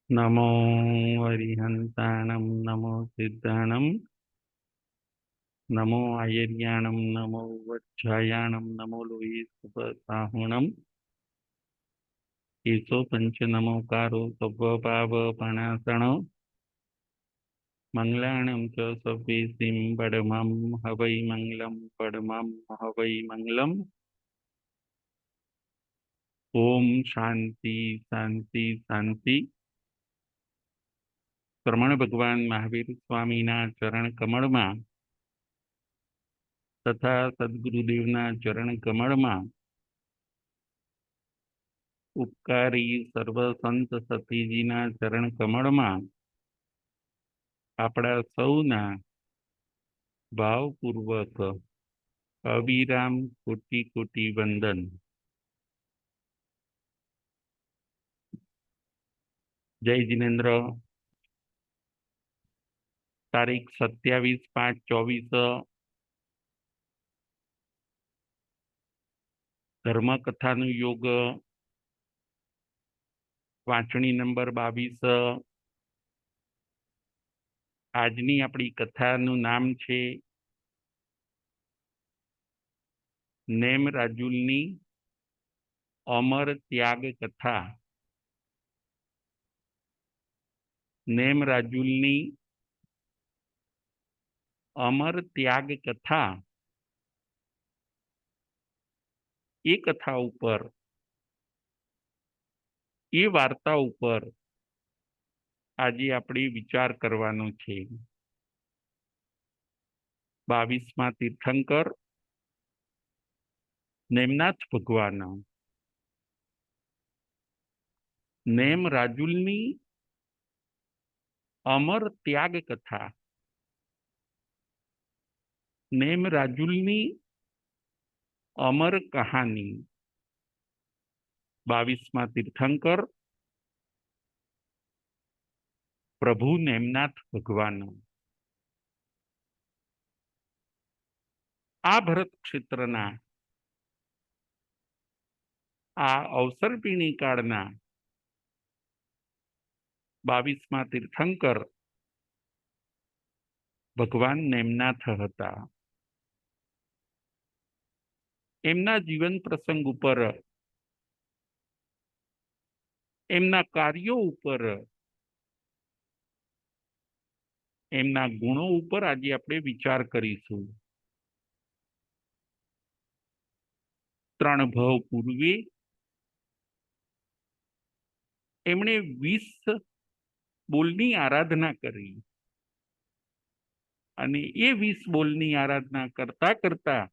नमो अरिहन्ताणं नमो सिद्धाणं नमो आयर्याणं नमो वज्रायाणं नमो लोहितसाहुणं ईशो पञ्चनमोकारो सब्बपावपणासणो मङ्गलाणं च सव्वीसिं पडमं हवै मङ्गलं पडमं हवै मङ्गलम्। ओम शांति शांति शांति। श्रमण भगवान महावीर स्वामीना चरण कमळમાં तथा सद्गुरुदेवना चरण कमळમાં ઉપકારી સર્વ સંત સતીજીના ચરણ કમળમાં આપણા સૌના ભાવપૂર્વક અવિરામ કોટી કોટી વંદન। જય જિનેન્દ્ર। તારીખ 27/5/24 ધર્મકથાનું યોગ વાંચણી નંબર 22। આજની આપણી કથાનું નામ છે નેમ રાજુલની અમર ત્યાગ કથા। નેમ રાજુલની અમર ત્યાગ કથા। એ કથા ઉપર, એ વાર્તા ઉપર આજે આપણે વિચાર કરવાનો છે। 22મા તીર્થંકર નેમનાથ ભગવાન નેમ રાજુલની અમર ત્યાગ કથા। નેમ રાજુલની અમર કહાની। 22મા તીર્થંકર પ્રભુ નેમનાથ ભગવાન આ ભરત ક્ષેત્રના આ અવસરપીણી કાળના 22મા તીર્થંકર ભગવાન નેમનાથ હતા। એમના જીવન પ્રસંગ ઉપર, એમના કાર્યો ઉપર, એમના ગુણો ઉપર આજે આપણે વિચાર કરીશું। 3 ભવ પૂર્વે એમણે 20 બોલની આરાધના કરી અને એ 20 બોલની આરાધના કરતા કરતા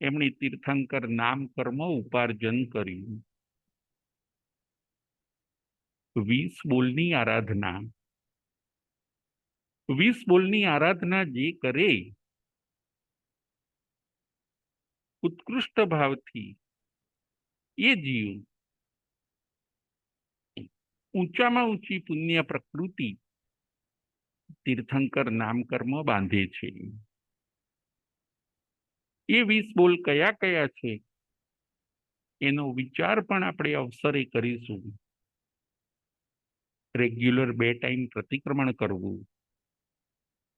એમણે તીર્થંકર નામ કર્મ ઉપાર્જન કર્યું। 20 બોલની આરાધના, 20 બોલની આરાધના જે કરે ઉત્કૃષ્ટ ભાવથી એ જીવ ઊંચામાં ઊંચી પુણ્ય પ્રકૃતિ તીર્થંકર નામ કર્મ બાંધે છે। એ 20 બોલ કયા કયા છે એનો વિચાર પણ આપણે અવસરે કરીશું। રેગ્યુલર 2 ટાઈમ પ્રતિક્રમણ કરવું,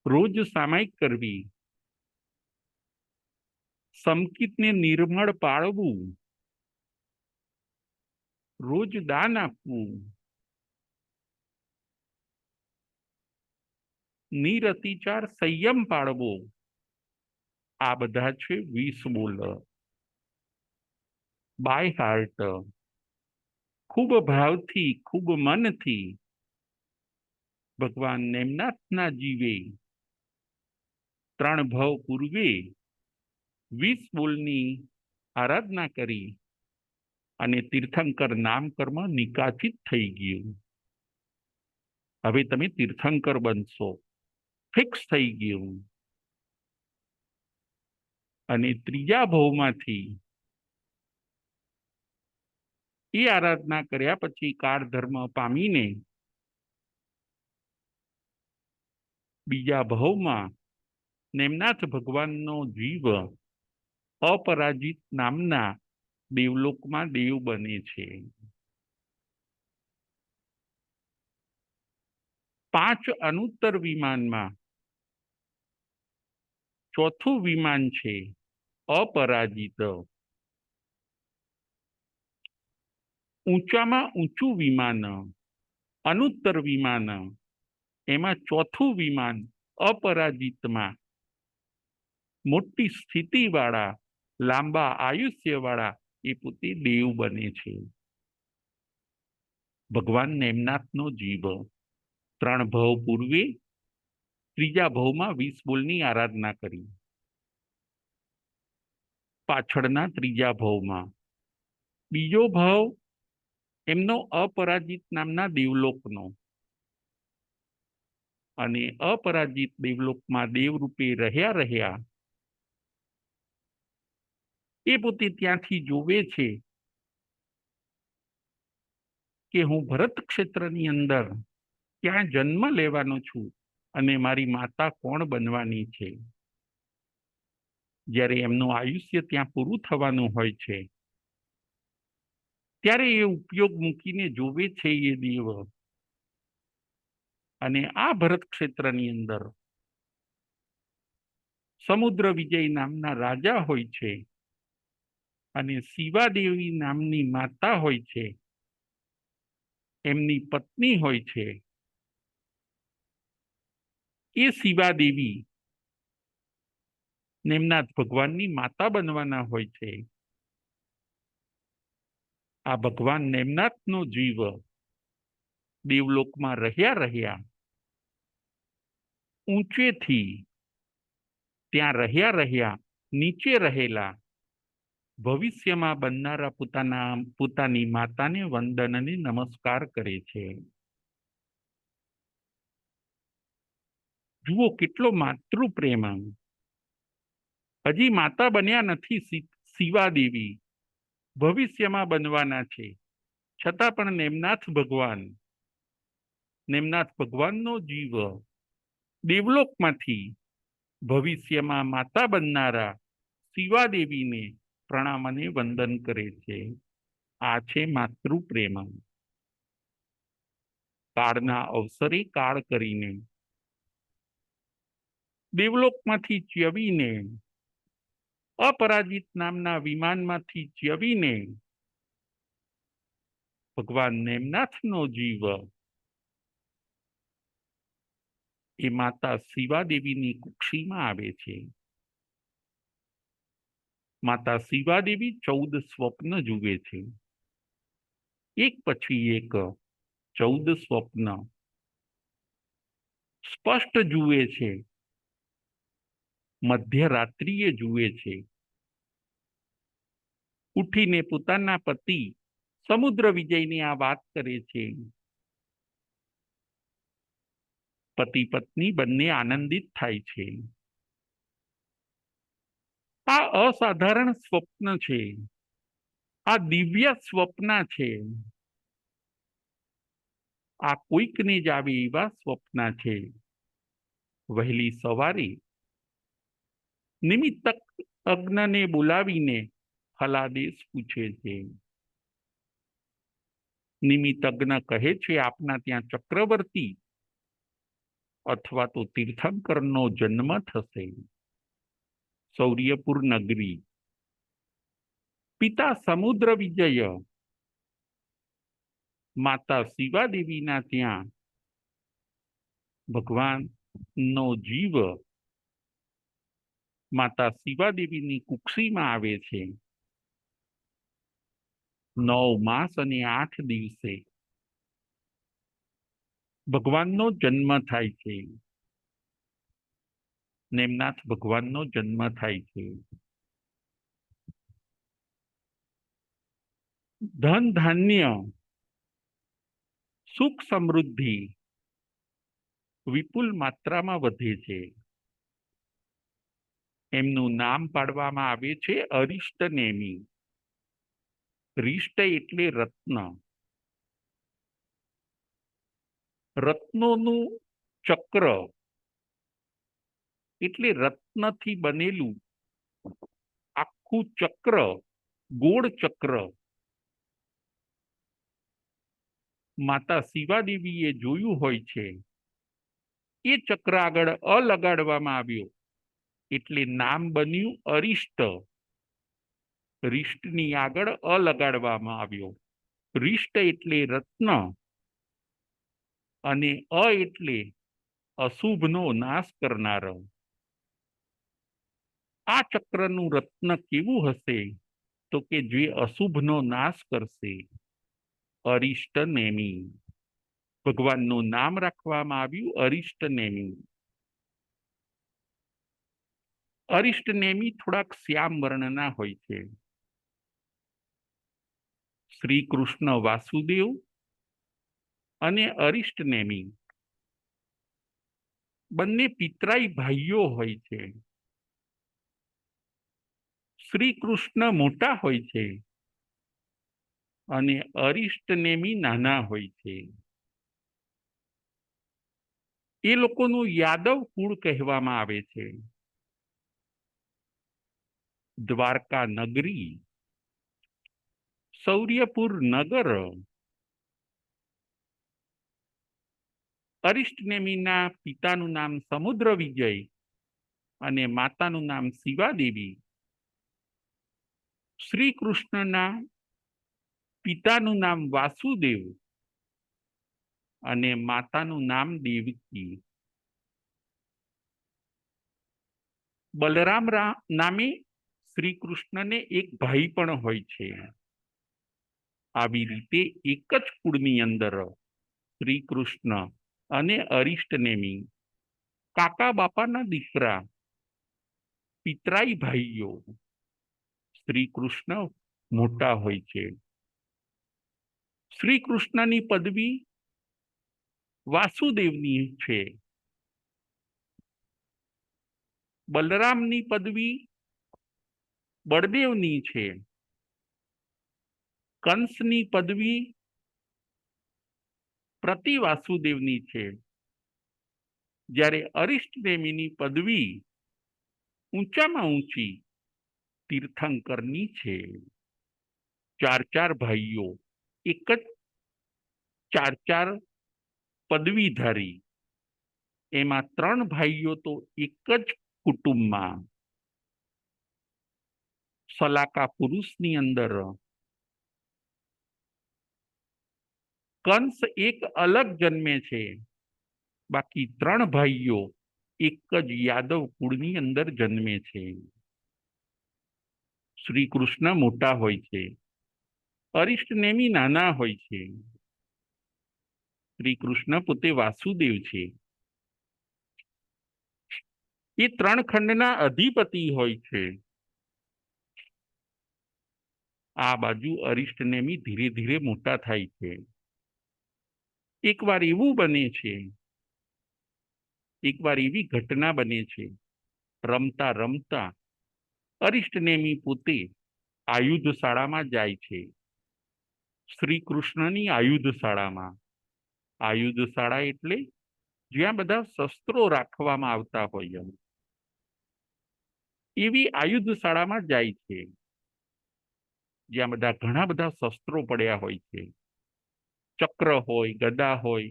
રોજ સામાયિક કરવી, સમકિતને નિર્મળ પાળવું, રોજ દાન આપવું, નિરતિચાર સંયમ પાળવો, આ બધા છે 20 બોલ। બાય હાર્ટ, ખૂબ ભાવથી, ખૂબ મનથી ભગવાન નેમનાથના જીવે 3 ભવ પૂર્વે 20 બોલની આરાધના કરી અને તીર્થંકર નામ કર્મ નિકાચિત થઈ ગયું। હવે તમે તીર્થંકર બનશો, ફિક્સ થઈ ગયું। અને 3જા ભવમાંથી એ આરાધના કર્યા પછી કાળ ધર્મ પામીને બીજા ભવમાં નેમનાથ ભગવાનનો જીવ અપરાજિત નામના દેવલોકમાં દેવ બને છે। 5 અનુત્તર વિમાનમાં ચોથું વિમાન છે અપરાજિત. ઊંચામાં ઊંચું વિમાન અનુત્તર વિમાન, એમાં ચોથું વિમાન અપરાજિતમાં મોટી સ્થિતિવાળા, લાંબા આયુષ્યવાળા એ પોતે દેવ બને છે. ભગવાન નેમનાથનો જીવ 3 ભવ પૂર્વે ત્રીજા ભવમાં 20 બોલની આરાધના કરી. પાછળના ત્રીજા ભવમાં બીજો ભાવ એમનો અપરાજિત નામના દેવલોકનો, અને અપરાજિત દેવલોકમાં દેવરૂપે રહ્યા એ પોતે ત્યાંથી જોવે છે કે હું ભરત ક્ષેત્રની અંદર ત્યાં જન્મ લેવાનો છું અને મારી માતા કોણ બનવાની છે. જ્યારે એમનું આયુષ્ય ત્યાં પૂરું થવાનું હોય છે ત્યારે એ ઉપયોગ મૂકીને જોવે છે એ દેવ, અને આ ભરત ક્ષેત્રની અંદર સમુદ્ર વિજય નામના રાજા હોય છે અને શિવાદેવી નામની માતા હોય છે, એમની પત્ની હોય છે. એ શિવાદેવી નેમનાથ ભગવાનની માતા બનવાના હોય છે. આ ભગવાન નેમનાથનો જીવ દેવલોકમાં રહ્યા ઊંચેથી ત્યાં રહ્યા નીચે રહેલા ભવિષ્યમાં બનનારા પોતાની માતાને વંદન અને નમસ્કાર કરે છે. જુઓ કેટલો માતૃ પ્રેમ. હજી માતા બન્યા નથી શિવાદેવી, ભવિષ્યમાં બનવાના છે, છતાં પણ નેમનાથ ભગવાનનો જીવ દેવલોકમાંથી ભવિષ્યમાં માતા બનનારા શિવાદેવીને પ્રણામ અને વંદન કરે છે. આ છે માતૃ પ્રેમ. કાળના અવસરે કાળ કરીને દેવલોકમાંથી ચ્યવીને અપરાજિત નામના વિમાનમાંથી ચ્યવીને ભગવાન નેમનાથનો જીવ એ માતા શિવાદેવીની કુક્ષીમાં આવે છે. માતા શિવાદેવી 14 સ્વપ્ન જુએ છે, એક પછી એક 14 સ્વપ્ન સ્પષ્ટ જુએ છે. મધ્યરાત્રિએ જુએ છે. ઉઠીને પોતાના પતિ સમુદ્ર વિજયની આ વાત કરે છે. પતિ પત્ની બંને આનંદિત થાય છે. આ અસાધારણ સ્વપ્ન છે, આ દિવ્ય સ્વપ્ન છે. આ કોઈકને જ આવે એવા સ્વપ્ન છે. વહેલી સવારે નિમિત્તક અગ્નને બોલાવીને ફલાદેશ પૂછે છે. નિમિત્તજ્ઞ કહે છે, આપના ત્યાં ચક્રવર્તી અથવા તો તીર્થંકરનો જન્મ થશે. સૌર્યપુર નગરી, પિતા સમુદ્ર વિજય, માતા શિવાદેવીના ત્યાં ભગવાનનો જીવ માતા શિવાદેવીની કુક્ષીમાં આવે છે. 9 માસ અને 8 દિવસે ભગવાનનો જન્મ થાય છે. નેમનાથ ભગવાનનો જન્મ થાય છે. ધન ધાન્ય સુખ સમૃદ્ધિ વિપુલ માત્રામાં વધે છે. એમનું નામ પાડવામાં આવે છે અરિષ્ટ નેમી. રિષ્ટ એટલે રત્ન. રત્નોનું ચક્ર એટલે રત્નથી બનેલું આખું ચક્ર, ગોળ ચક્ર માતા શિવાદેવીએ જોયું હોય છે. એ ચક્ર આગળ અ લગાડવામાં આવ્યો એટલે નામ બન્યું અરિષ્ટ. રિષ્ટની આગળ અ લગાડવામાં આવ્યો. રિષ્ટ એટલે રત્ન અને અ એટલે અશુભનો નાશ કરનાર. આ ચક્રનું રત્ન કેવું હશે તો કે જે અશુભનો નાશ કરશે. અરિષ્ટ નેમી. ભગવાનનું નામ રાખવામાં આવ્યું અરિષ્ટ નેમી. અરિષ્ટ નેમી થોડાક શ્યામ વર્ણના હોય છે. શ્રી કૃષ્ણ વાસુદેવ અને અરિષ્ટ નેમી બંને પિતરાઈ ભાઈઓ હોય છે. શ્રી કૃષ્ણ મોટા હોય છે અને અરિષ્ટ નેમી નાના હોય છે. એ લોકોનું યાદવ કુળ કહેવામાં આવે છે. દ્વારકા નગરી, સૌર્યપુર નગર, અરિષ્ટ નેમીના પિતાનું નામ સમુદ્ર વિજય અને માતાનું નામ શિવાદેવી. શ્રી કૃષ્ણના પિતાનું નામ વાસુદેવ અને માતાનું નામ દેવકી. બલરામ નામે શ્રી કૃષ્ણને એક ભાઈ પણ હોય છે. આવી રીતે એક જ કુળની અંદર શ્રી કૃષ્ણ અને અરિષ્ટ નેમી કાકા બાપાના દીકરા, પિતરાઈ ભાઈઓ. શ્રી કૃષ્ણ મોટા હોય છે. શ્રી કૃષ્ણની પદવી વાસુદેવની છે. બલરામની પદવી બળદેવની છે. કંસની પદવી પ્રતિ વાસુદેવની છે. જ્યારે અરિષ્ટ નેમીની પદવી ઊંચામાં ઊંચી તીર્થંકરની છે. ચાર ચાર ભાઈઓ, એક જ ચાર ચાર પદવીધારી. એમાં ત્રણ ભાઈઓ તો એક જ કુટુંબમાં. સલાકા પુરુષની અંદર કંસ એક અલગ જન્મે છે, બાકી ત્રણ ભાઈઓ એક જ યાદવ કુળની અંદર જન્મે છે. શ્રી કૃષ્ણ મોટા હોય છે, અરિષ્ટ નેમી નાના હોય છે. શ્રી કૃષ્ણ પોતે વાસુદેવ છે. એ ત્રણ ખંડના અધિપતિ હોય છે. આ બાજુ અરિષ્ટ નેમી ધીરે ધીરે મોટા થાય છે. એકવાર એવું બને છે, એકવાર એવી ઘટના બને છે, રમતા રમતા અરિષ્ટ નેમી પોતે આયુધ શાળામાં જાય છે. શ્રી કૃષ્ણની આયુધ શાળામાં. આયુધ શાળા એટલે જ્યાં બધા શસ્ત્રો રાખવામાં આવતા હોય એવી આયુધ શાળામાં જાય છે, જ્યાં ઘણા બધા શસ્ત્રો પડ્યા હોય છે. ચક્ર હોય, ગદા હોય,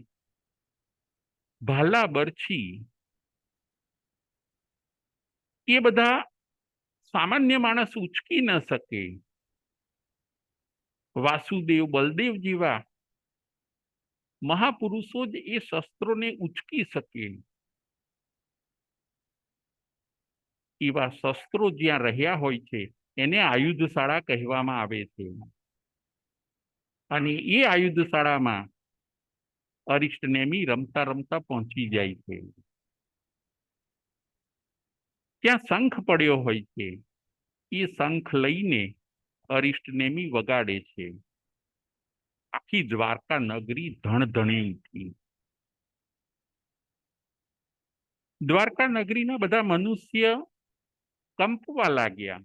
ભાલા, બરછી. એ બધા સામાન્ય માણસ ઉચકી ન શકે. વાસુદેવ, બલદેવ જેવા મહાપુરુષો જ એ શસ્ત્રોને ઉચકી શકે. એવા શસ્ત્રો જ્યાં રહ્યા હોય છે એને આયુધ શાળા કહેવામાં આવે છે. અને એ આયુધ શાળામાં અરિષ્ટ નેમી રમતા રમતા પહોંચી જાય છે. ત્યાં શંખ પડ્યો હોય છે. એ શંખ લઈને અરિષ્ટ નેમી વગાડે છે. આખી દ્વારકા નગરી ધણધણી ઉઠી. દ્વારકા નગરીના બધા મનુષ્ય કંપવા લાગ્યા.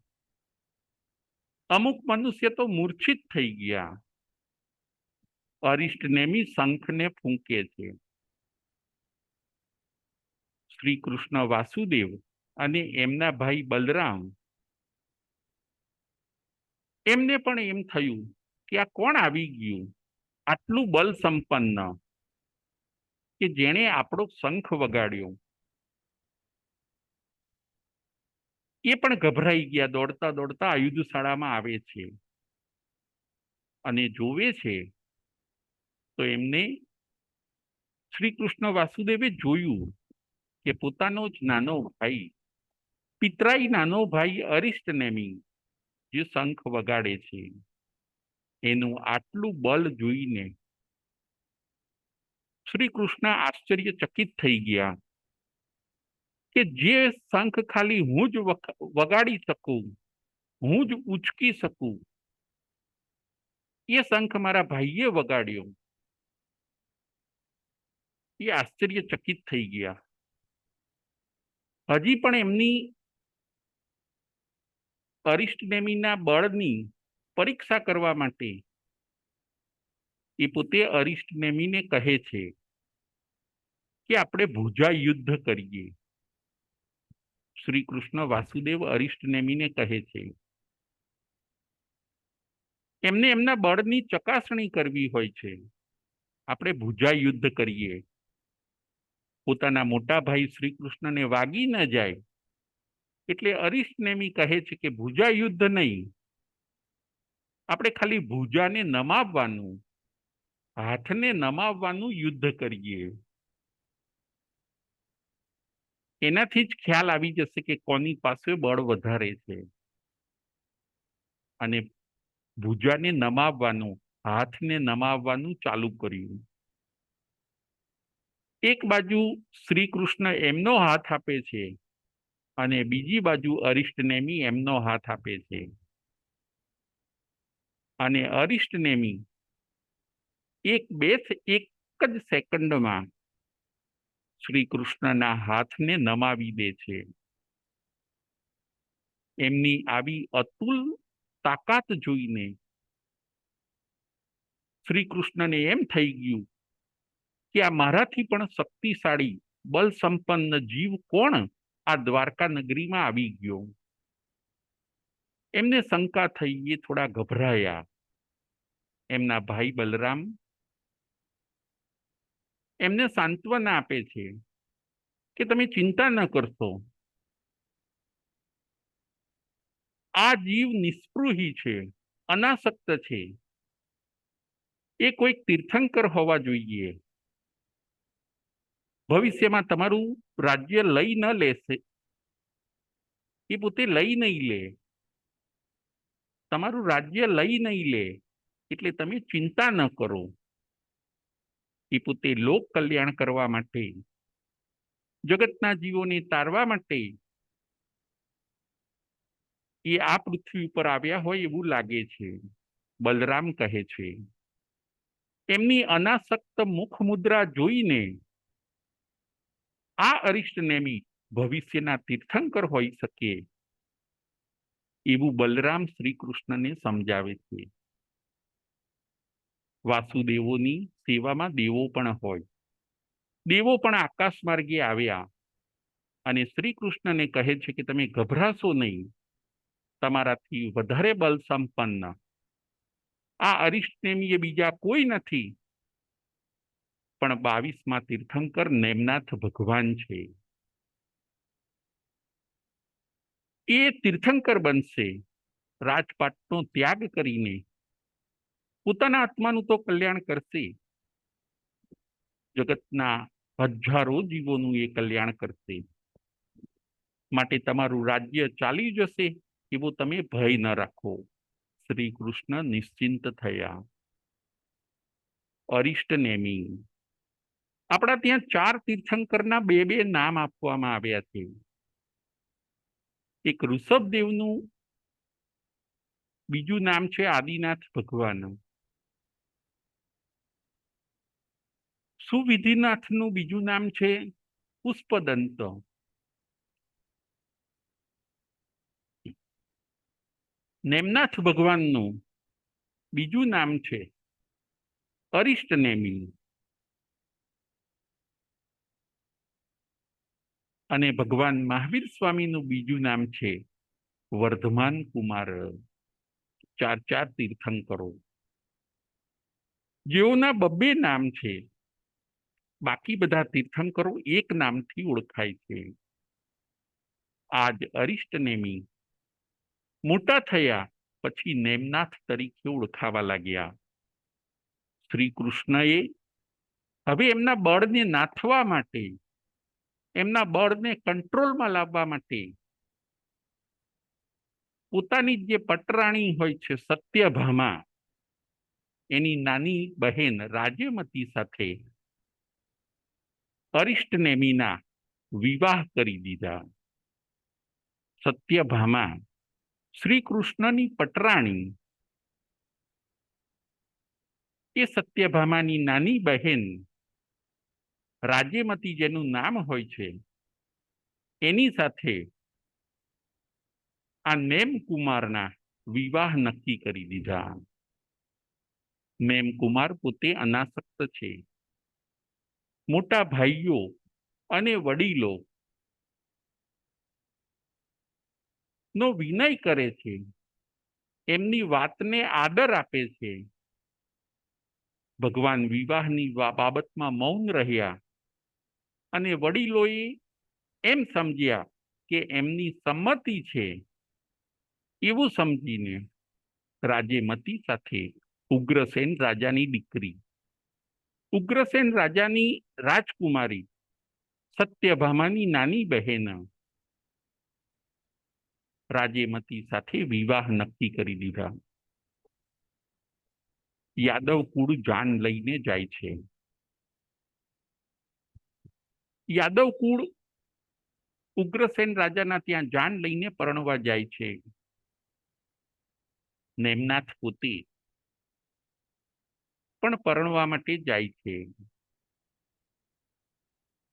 અમુક મનુષ્ય તો મૂર્છિત થઈ ગયા. અરિષ્ટ નેમી શંખને ફૂંકે છે. શ્રી કૃષ્ણ વાસુદેવ અને એમના ભાઈ બલરામ, એમને પણ એમ થયું કે આ કોણ આવી ગયું આટલું બલ સંપન્ન, કે જેણે આપણો શંખ વગાડ્યો એ પણ ગભરાઈ ગયા, દોડતા દોડતા આયુધશાળામાં આવે છે અને જોવે છે તો એમને શ્રી કૃષ્ણ વાસુદેવે જોયું કે પોતાનો જ નાનો ભાઈ, પિતરાઈ નાનો ભાઈ અરિષ્ટનેમી જે શંખ વગાડે છે એનું આટલું બળ જોઈને શ્રી કૃષ્ણ આશ્ચર્યચકિત થઈ ગયા કે જે શંખ ખાલી હું જ વગાડી શકું, હું જ ઉચકી શકું, એ શંખ મારા ભાઈએ વગાડ્યો. એ આશ્ચર્યચકિત થઈ ગયા. હજી પણ એમની અરિષ્ટનેમીના બળની પરીક્ષા કરવા માટે એ પોતે અરિષ્ટનેમીને કહે છે કે આપણે ભુજા યુદ્ધ કરીએ. શ્રી કૃષ્ણ વાસુદેવ અરિષ્ટનેમીને કહે છે એમને એમના બળની ચકાસણી કરવી હોય છે. આપણે ભુજા યુદ્ધ કરીએ, પોતાના મોટા ભાઈ શ્રી કૃષ્ણને વાગી ન જાય એટલે અરિષ્ટનેમી કહે છે કે ભુજા યુદ્ધ નહીં, આપણે ખાલી ભુજાને નમાવવાનું, હાથને નમાવવાનું યુદ્ધ કરીએ. એનાથી જ ખ્યાલ આવી જશે કે કોની પાસે બળ વધારે છે. અને ભુજાને નમાવવાનું, હાથને નમાવવાનું ચાલુ કર્યું. એક બાજુ શ્રી કૃષ્ણ એમનો હાથ આપે છે અને બીજી બાજુ અરિષ્ટનેમી એમનો હાથ આપે છે. અને અરિષ્ટનેમી એક જ સેકન્ડમાં શ્રી કૃષ્ણના હાથને નમાવી દે છે. એમની આવી અતુલ તાકાત જોઈને શ્રી કૃષ્ણને એમ થઈ ગયું કે આ મારાથી પણ શક્તિશાળી બલ સંપન્ન જીવ કોણ આ દ્વારકા નગરીમાં આવી ગયો. એમને શંકા થઈ, એ થોડા ગભરાયા. એમના ભાઈ બલરામ એમને સાંત્વના આપે છે કે તમે ચિંતા ન કરશો, આ જીવ નિસ્પૃહી છે, અનાસક્ત છે, એ કોઈક તીર્થંકર હોવા જોઈએ. ભવિષ્યમાં તમારું રાજ્ય લઈ ન લેશે, એ પોતે લઈ નહીં લે, તમારું રાજ્ય લઈ નહીં લે, એટલે તમે ચિંતા ન કરો. એ પોતે લોક કલ્યાણ કરવા માટે, જગતના જીવોને તારવા માટે એ આ પૃથ્વી ઉપર આવ્યા હોય એવું લાગે છે. બલરામ કહે છે. એમની અનાસક્ત મુખ મુદ્રા જોઈને આ અરિષ્ટનેમી ભવિષ્યના તીર્થંકર હોઈ શકે એવું બલરામ શ્રી કૃષ્ણને સમજાવે છે. વાસુદેવોની સેવામાં દેવો પણ હોય. દેવો પણ આકાશ માર્ગે આવ્યા અને શ્રી કૃષ્ણને કહે છે કે તમે ગભરાશો નહીં, તમારાથી વધારે બલ સંપન્ન આ અરિષ્ટનેમી બીજા કોઈ નથી, પણ 22માં તીર્થંકર નેમનાથ ભગવાન છે. એ તીર્થંકર બનશે, રાજપાટનો ત્યાગ કરીને પોતાના આત્માનું તો કલ્યાણ કરશે, જગતના હજારો જીવોનું એ કલ્યાણ કરશે. માટે તમારું રાજ્ય ચાલી જશે એવો તમે ભય ન રાખો. શ્રી કૃષ્ણ નિશ્ચિંત થયા. અરિષ્ટનેમી આપણા ત્યાં 4 તીર્થંકરના 2 નામ આપવામાં આવ્યા છે. એક ઋષભદેવનું બીજું નામ છે આદિનાથ ભગવાન. સુવિધિનાથનું બીજું નામ છે પુષ્પદંત. નેમનાથ ભગવાનનું બીજું નામ છે અરિષ્ટનેમી. અને ભગવાન મહાવીર સ્વામીનું બીજું નામ છે વર્ધમાન કુમાર. 4 તીર્થંકરો જેઓના 2 નામ છે. બાકી બધા તીર્થંકરો એક નામથી ઓળખાય છે. આજ અરિષ્ટ નેમી મોટા થયા પછી નેમનાથ તરીકે ઓળખાવા લાગ્યા. શ્રી કૃષ્ણએ હવે એમના બળને નાથવા માટે, એમના બળને કંટ્રોલમાં લાવવા માટે પોતાની જે પટરાણી હોય છે સત્યભામા, એની નાની બહેન રાજ્યમતી સાથે અરિષ્ટ નેમિના વિવાહ કરી દીધા. સત્યભામા શ્રી કૃષ્ણની પટરાણી, એ સત્યભામાની નાની બહેન રાજ્યમતી જેનું નામ હોય છે, એની સાથે આ નેમકુમારના વિવાહ નક્કી કરી દીધા. નેમકુમાર પોતે અનાસક્ત છે. મોટા ભાઈઓ અને વડીલો નો વિનય કરે છે, એમની વાતને આદર આપે છે. ભગવાન વિવાહની બાબતમાં મૌન રહ્યા અને વડીલોએ એમ સમજ્યા કે એમની સંમતિ છે એવું સમજીને રાજ્યમતી સાથે ઉગ્રસેન રાજાની દીકરી, ઉગ્રસેન રાજાની રાજકુમારી સત્યભામાની નાની બહેન રાજ્યમતી સાથે વિવાહ નક્કી કરી દીધા. યાદવ કુળ જાન લઈને જાય છે. યાદવ કુળ ઉગ્રસેન રાજાના ત્યાં જાન લઈને પરણવા જાય છે. નેમનાથ પોતે પણ પરણવા માટે જાય છે.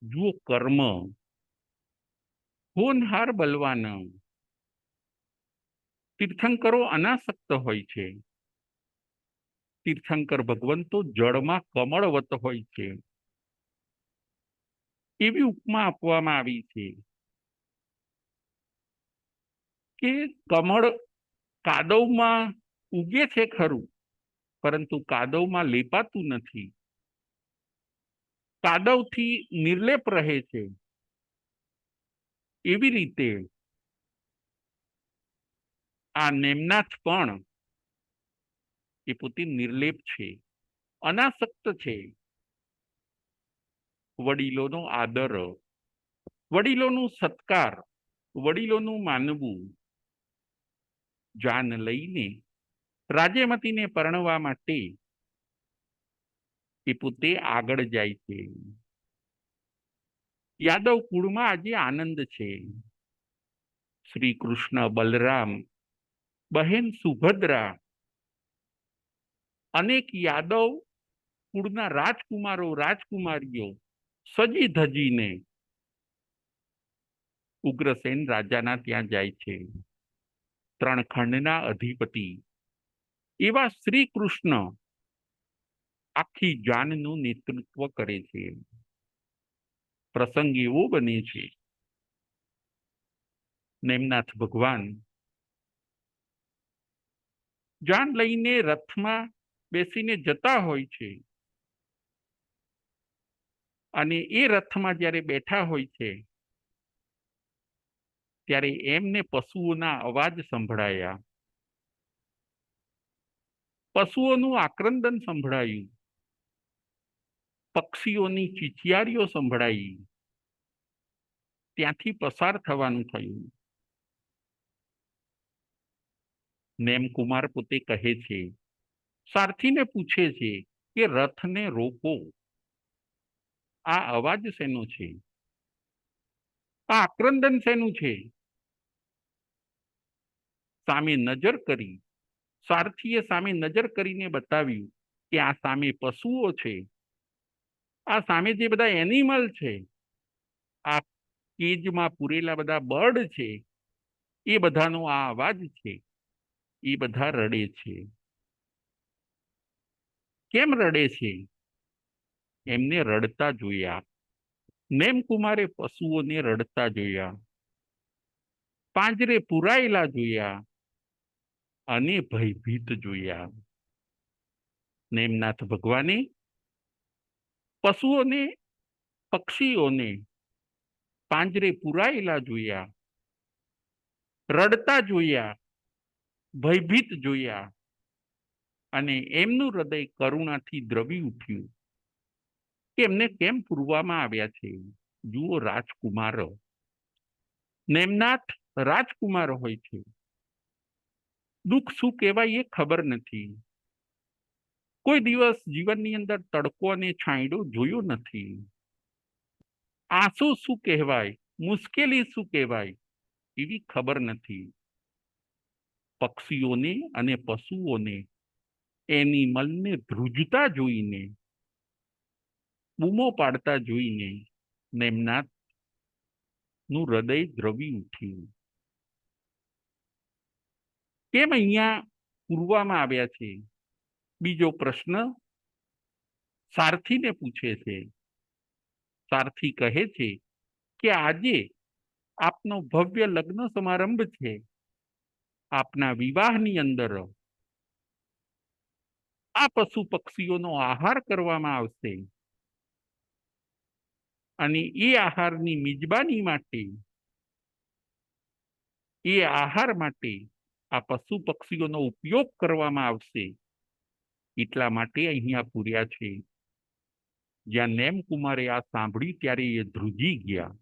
જુઓ કર્મ, હોનહાર બલવાન તીર્થંકરો અનાસક્ત હોય છે. તીર્થંકર ભગવંતો જળમાં કમળવત હોય છે, એવી ઉપમા આપવામાં આવી છે કે કમળ કાદવમાં ઉગે છે ખરું, પરંતુ કાદવમાં લેપાતું નથી, કાદવથી નિર્લેપ રહે છે. એવી રીતે આ નેમનાથ પણ એ પોતે નિર્લેપ છે, અનાસક્ત છે. વડીલોનો આદર, વડીલોનું સત્કાર, વડીલોનું માનવું, જાન લઈને રાજ્યમતીને પરણવા માટે એ પોતે આગળ જાય છે. યાદવ કુળમાં આજે આનંદ છે. શ્રી કૃષ્ણ, બલરામ, બહેન સુભદ્રા, અનેક યાદવ કુળના રાજકુમારો રાજકુમારીઓ સજી ધજીને ઉગ્રસેન રાજાના ત્યાં જાય છે. ત્રણ ખંડના અધિપતિ એવા શ્રી કૃષ્ણ આખી જાનનું નેતૃત્વ કરે છે. પ્રસંગ એવો બને છે, નેમનાથ ભગવાન જાન લઈને રથમાં બેસીને જતા હોય છે અને એ રથમાં જ્યારે બેઠા હોય છે ત્યારે એમને પશુઓના અવાજ સંભળાયા, પશુઓનું આક્રંદન સંભળાયું, પક્ષીઓની ચીચિયારીઓ સંભળાઈ. ત્યાંથી પસાર થવાનું થયું. નેમકુમાર પોતે કહે છે, સારથીને પૂછે છે કે રથને રોકો, આ અવાજ શેનો છે, આ આક્રંદન શેનું છે? સામે નજર કરી, સારથીએ સામે નજર કરીને બતાવ્યું કે આ સામે પશુઓ છે, આ સામે જે બધા એનિમલ છે, આ કેજમાં પૂરેલા બધા બર્ડ છે, એ બધાનો આ અવાજ છે, એ બધા રડે છે. કેમ રડે છે? એમને રડતા જોયા. નેમકુમારે પશુઓને રડતા જોયા, પાંજરે પુરાયેલા જોયા અને ભયભીત જોયા. નેમનાથ ભગવાને પશુઓને પક્ષીઓને પાંજરે પુરાયેલા જોયા, રડતા જોયા, ભયભીત જોયા અને એમનું હૃદય કરુણાથી દ્રવી ઉઠ્યું કે એમને કેમ પૂરવામાં આવ્યા છે. જુઓ, રાજકુમાર, નેમનાથ રાજકુમાર હોય છે. દુઃખ શું કહેવાય એ ખબર નથી. કોઈ દિવસ જીવનની અંદર તડકો અને છાંયડો જોયો નથી. આંસુ શું કહેવાય, મુશ્કેલી શું કહેવાય એવી ખબર નથી. પક્ષીઓને અને પશુઓને એનિમલને ધ્રુજતા જોઈને, બૂમો પાડતા જોઈને નેમનાથ નું હૃદય દ્રવી ઉઠ્યું. કેમ અહીંયા પૂરવામાં આવ્યા છે? બીજો પ્રશ્ન સારથીને પૂછે છે. સારથી કહે છે કે આજે આપનો ભવ્ય લગ્ન સમારંભ છે. આપના વિવાહની અંદર આ પશુ પક્ષીઓનો આહાર કરવામાં આવશે અને એ આહારની મિજબાની માટે, એ આહાર માટે આ પશુ પક્ષીઓનો ઉપયોગ કરવામાં આવશે. એટલા માટે અહીંયા પૂર્યા છે. જ્યાં નેમકુમારે આ સાંભળ્યું ત્યારે એ ધ્રુજી ગયા.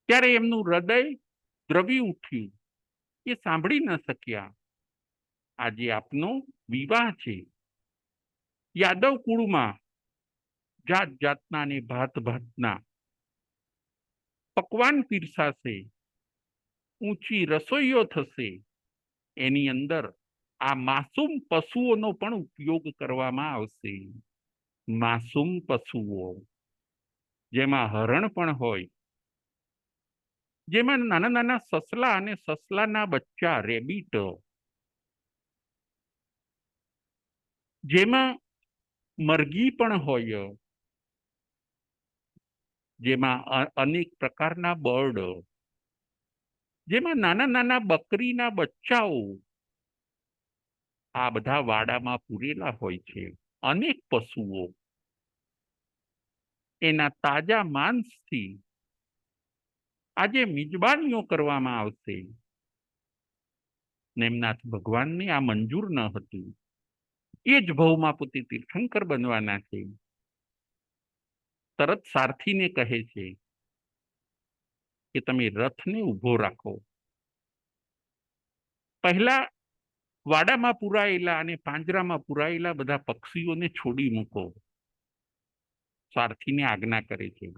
ત્યારે એમનું હૃદય દ્રવી ઉઠ્યું. એ સાંભળી ન શક્યા. આજે આપનો વિવાહ છે. યાદવ કુળમાં જાત જાતના ને ભાત ભાતના પકવાન પીરસાશે, ઊંચી રસોઈઓ થશે. એની અંદર આ માસૂમ પશુઓનો પણ ઉપયોગ કરવામાં આવશે. માસૂમ પશુઓ, જેમાં હરણ પણ હોય, જેમાં નાના નાના સસલા અને સસલાના બચ્ચા રેબિટ, જેમાં મરઘી પણ હોય, જેમાં અનેક પ્રકારના બર્ડ, જેમાં નાના નાના બકરીના બચ્ચાઓ, આ બધા વાડામાં પૂરેલા હોય છે. અનેક પશુઓ એના તાજા માંસથી આજે મિજબાનીઓ કરવામાં આવશે. નેમનાથ ભગવાનને આ મંજૂર ન હતું. એ જ ભવમાં પોતે તીર્થંકર બનવાના છે. તરત સારથીને કહે છે કે તમે રથને ઊભો રાખો. પહેલા વાડામાં પુરાયેલા અને પાંજરામાં પુરાયેલા બધા પક્ષીઓને છોડી મૂકો. સારથીને આજ્ઞા કરે છે.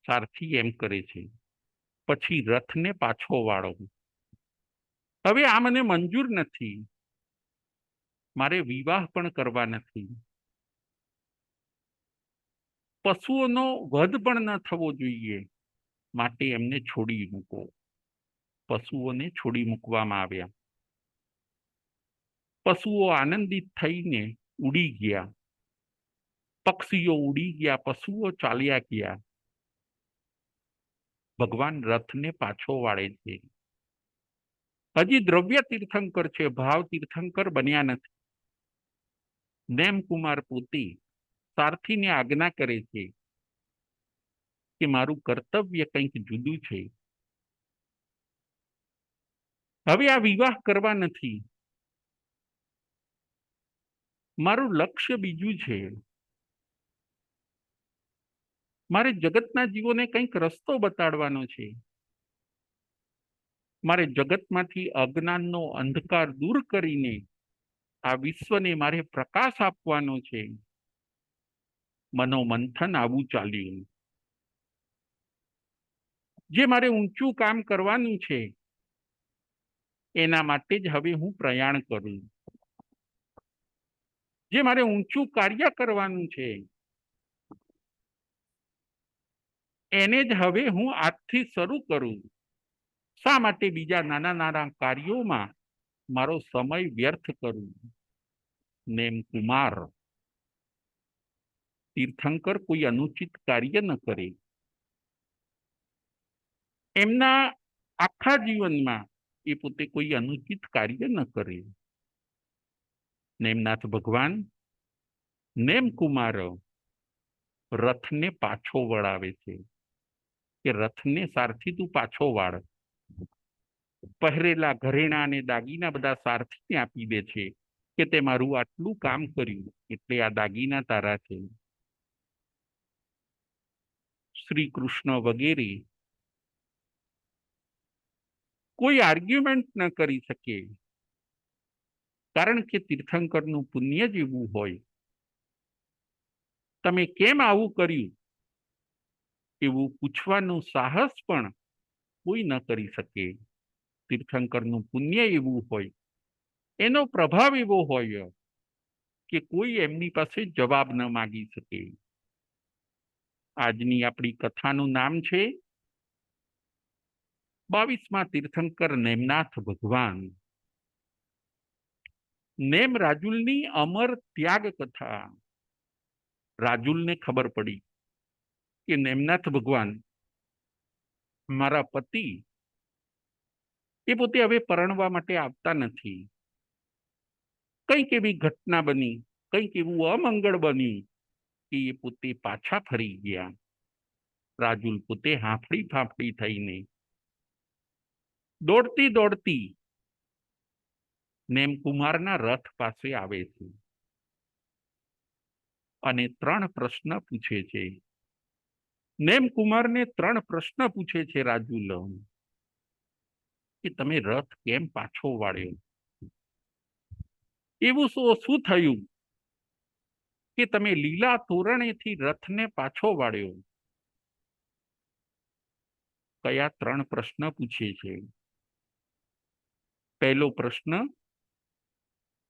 સારથી એમ કરે છે. પછી રથને પાછો વાળો. હવે આ મને મંજૂર નથી. મારે વિવાહ પણ કરવા નથી. પશુઓનો વધ પણ ન થવો જોઈએ, માટે એમને છોડી મૂકો. પશુઓને છોડી મૂકવામાં આવ્યા. પશુઓ આનંદિત થઈને ઉડી ગયા. પક્ષીઓ ઉડી ગયા, પશુઓ ચાલ્યા ગયા. ભગવાન રથને પાછો વાળે છે. હજી દ્રવ્ય તીર્થંકર છે, ભાવ તીર્થંકર બન્યા નથી. નેમકુમાર પોતે સારથીને આજ્ઞા કરે છે કે મારું કર્તવ્ય કંઈક જુદું છે. હવે આ વિવાહ કરવા નથી. મારું લક્ષ્ય બીજું છે. મારે જગતના જીવોને કંઈક રસ્તો બતાડવાનો છે. મારે જગતમાંથી અજ્ઞાનનો અંધકાર દૂર કરીને આ વિશ્વને મારે પ્રકાશ આપવાનો છે. મનોમંથન આવું ચાલ્યું. જે મારે ઊંચું કામ કરવાનું છે, એના માટે જ હવે હું પ્રયાણ કરું. જે મારે ઊંચું કાર્ય કરવાનું છે, એને જ હવે હું આજથી શરૂ કરું. શા માટે બીજા નાના નાના કાર્યોમાં મારો સમય વ્યર્થ કરું? નેમકુમાર તીર્થંકર કોઈ અનુચિત કાર્ય ન કરે. એમના આખા જીવનમાં એ પોતે કોઈ અનુચિત કાર્ય ન કરે. નેમનાથ ભગવાન નેમકુમાર રથને પાછો વળાવે છે કે રથને સારથી તું પાછો વાળ. પહેરેલા ઘરેણા અને દાગીના બધા સારથીને આપી દે છે કે તે મારું આટલું કામ કર્યું એટલે આ દાગીના તારા છે. શ્રી કૃષ્ણ વગેરે કોઈ આર્ગ્યુમેન્ટ ન કરી શકે, કારણ કે તીર્થંકરનું પુણ્ય જ એવું હોય. તમે કેમ આવું કર્યું એવું પૂછવાનું સાહસ પણ કોઈ ન કરી શકે. તીર્થંકરનું પુણ્ય એવું હોય, એનો પ્રભાવ એવો હોય કે કોઈ એમની પાસે જવાબ ન માગી શકે. આજની આપણી કથાનું નામ છે 22મા તીર્થંકર નેમનાથ ભગવાન. નેમ રાજુલની અમર ત્યાગ કથા. રાજુલને ખબર પડી કે નેમનાથ ભગવાન મારા પતિ એ પોતે હવે પરણવા માટે આવતા નથી. કંઈક એવી ઘટના બની, કંઈક એવું અમંગળ બન્યું કે એ પોતે પાછા ફરી ગયા. રાજુલ પોતે હાંફળી ફાંફળી થઈને દોડતી દોડતી નેમકુમારના રથ પાસે આવે છે અને 3 પ્રશ્ન પૂછે છે. નેમકુમારને 3 પ્રશ્ન પૂછે છે રાજુલ કે તમે રથ કેમ પાછો વાળ્યો? એવું શું થયું કે તમે લીલા તોરણેથી રથને પાછો વાળ્યો? કયા 3 પ્રશ્ન પૂછે છે? પહેલો પ્રશ્ન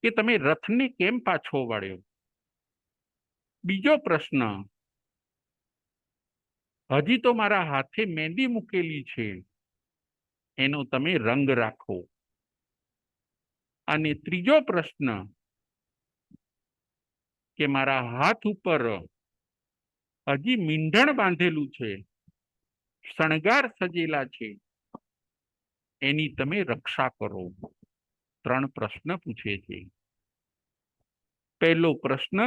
કે તમે રથને કેમ પાછો વાળ્યો? બીજો પ્રશ્ન, હજી તો મારા હાથે મહેંદી મૂકેલી છે, એનો તમે રંગ રાખો. અને ત્રીજો પ્રશ્ન કે મારા હાથ ઉપર હજી મીંઢણ બાંધેલું છે, શણગાર સજેલા છે, એની તમે રક્ષા કરો. 3 પ્રશ્ન પૂછે છે. પહેલો પ્રશ્ન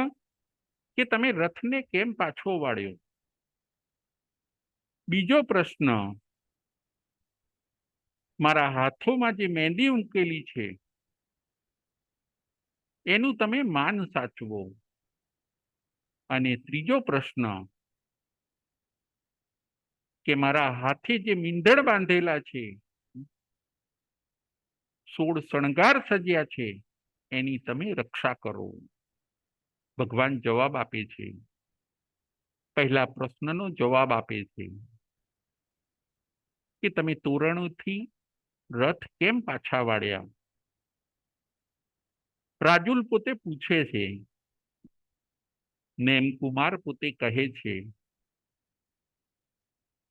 કે તમે રથને કેમ પાછો વાળ્યો? બીજો પ્રશ્ન, મારા હાથોમાં જે મહેંદી મૂકેલી છે એનું તમે માન સાચવો. અને ત્રીજો પ્રશ્ન કે મારા હાથે જે મીંઢણ બાંધેલા છે, 16 શણગાર સજ્યા છે, એની તમે રક્ષા કરો. ભગવાન જવાબ આપે છે. પહેલા પ્રશ્નનો જવાબ આપે છે કે તમે તોરણોથી રથ કેમ પાછા વાળ્યા? રાજુલ પોતે પૂછે છે. નેમકુમાર પોતે કહે છે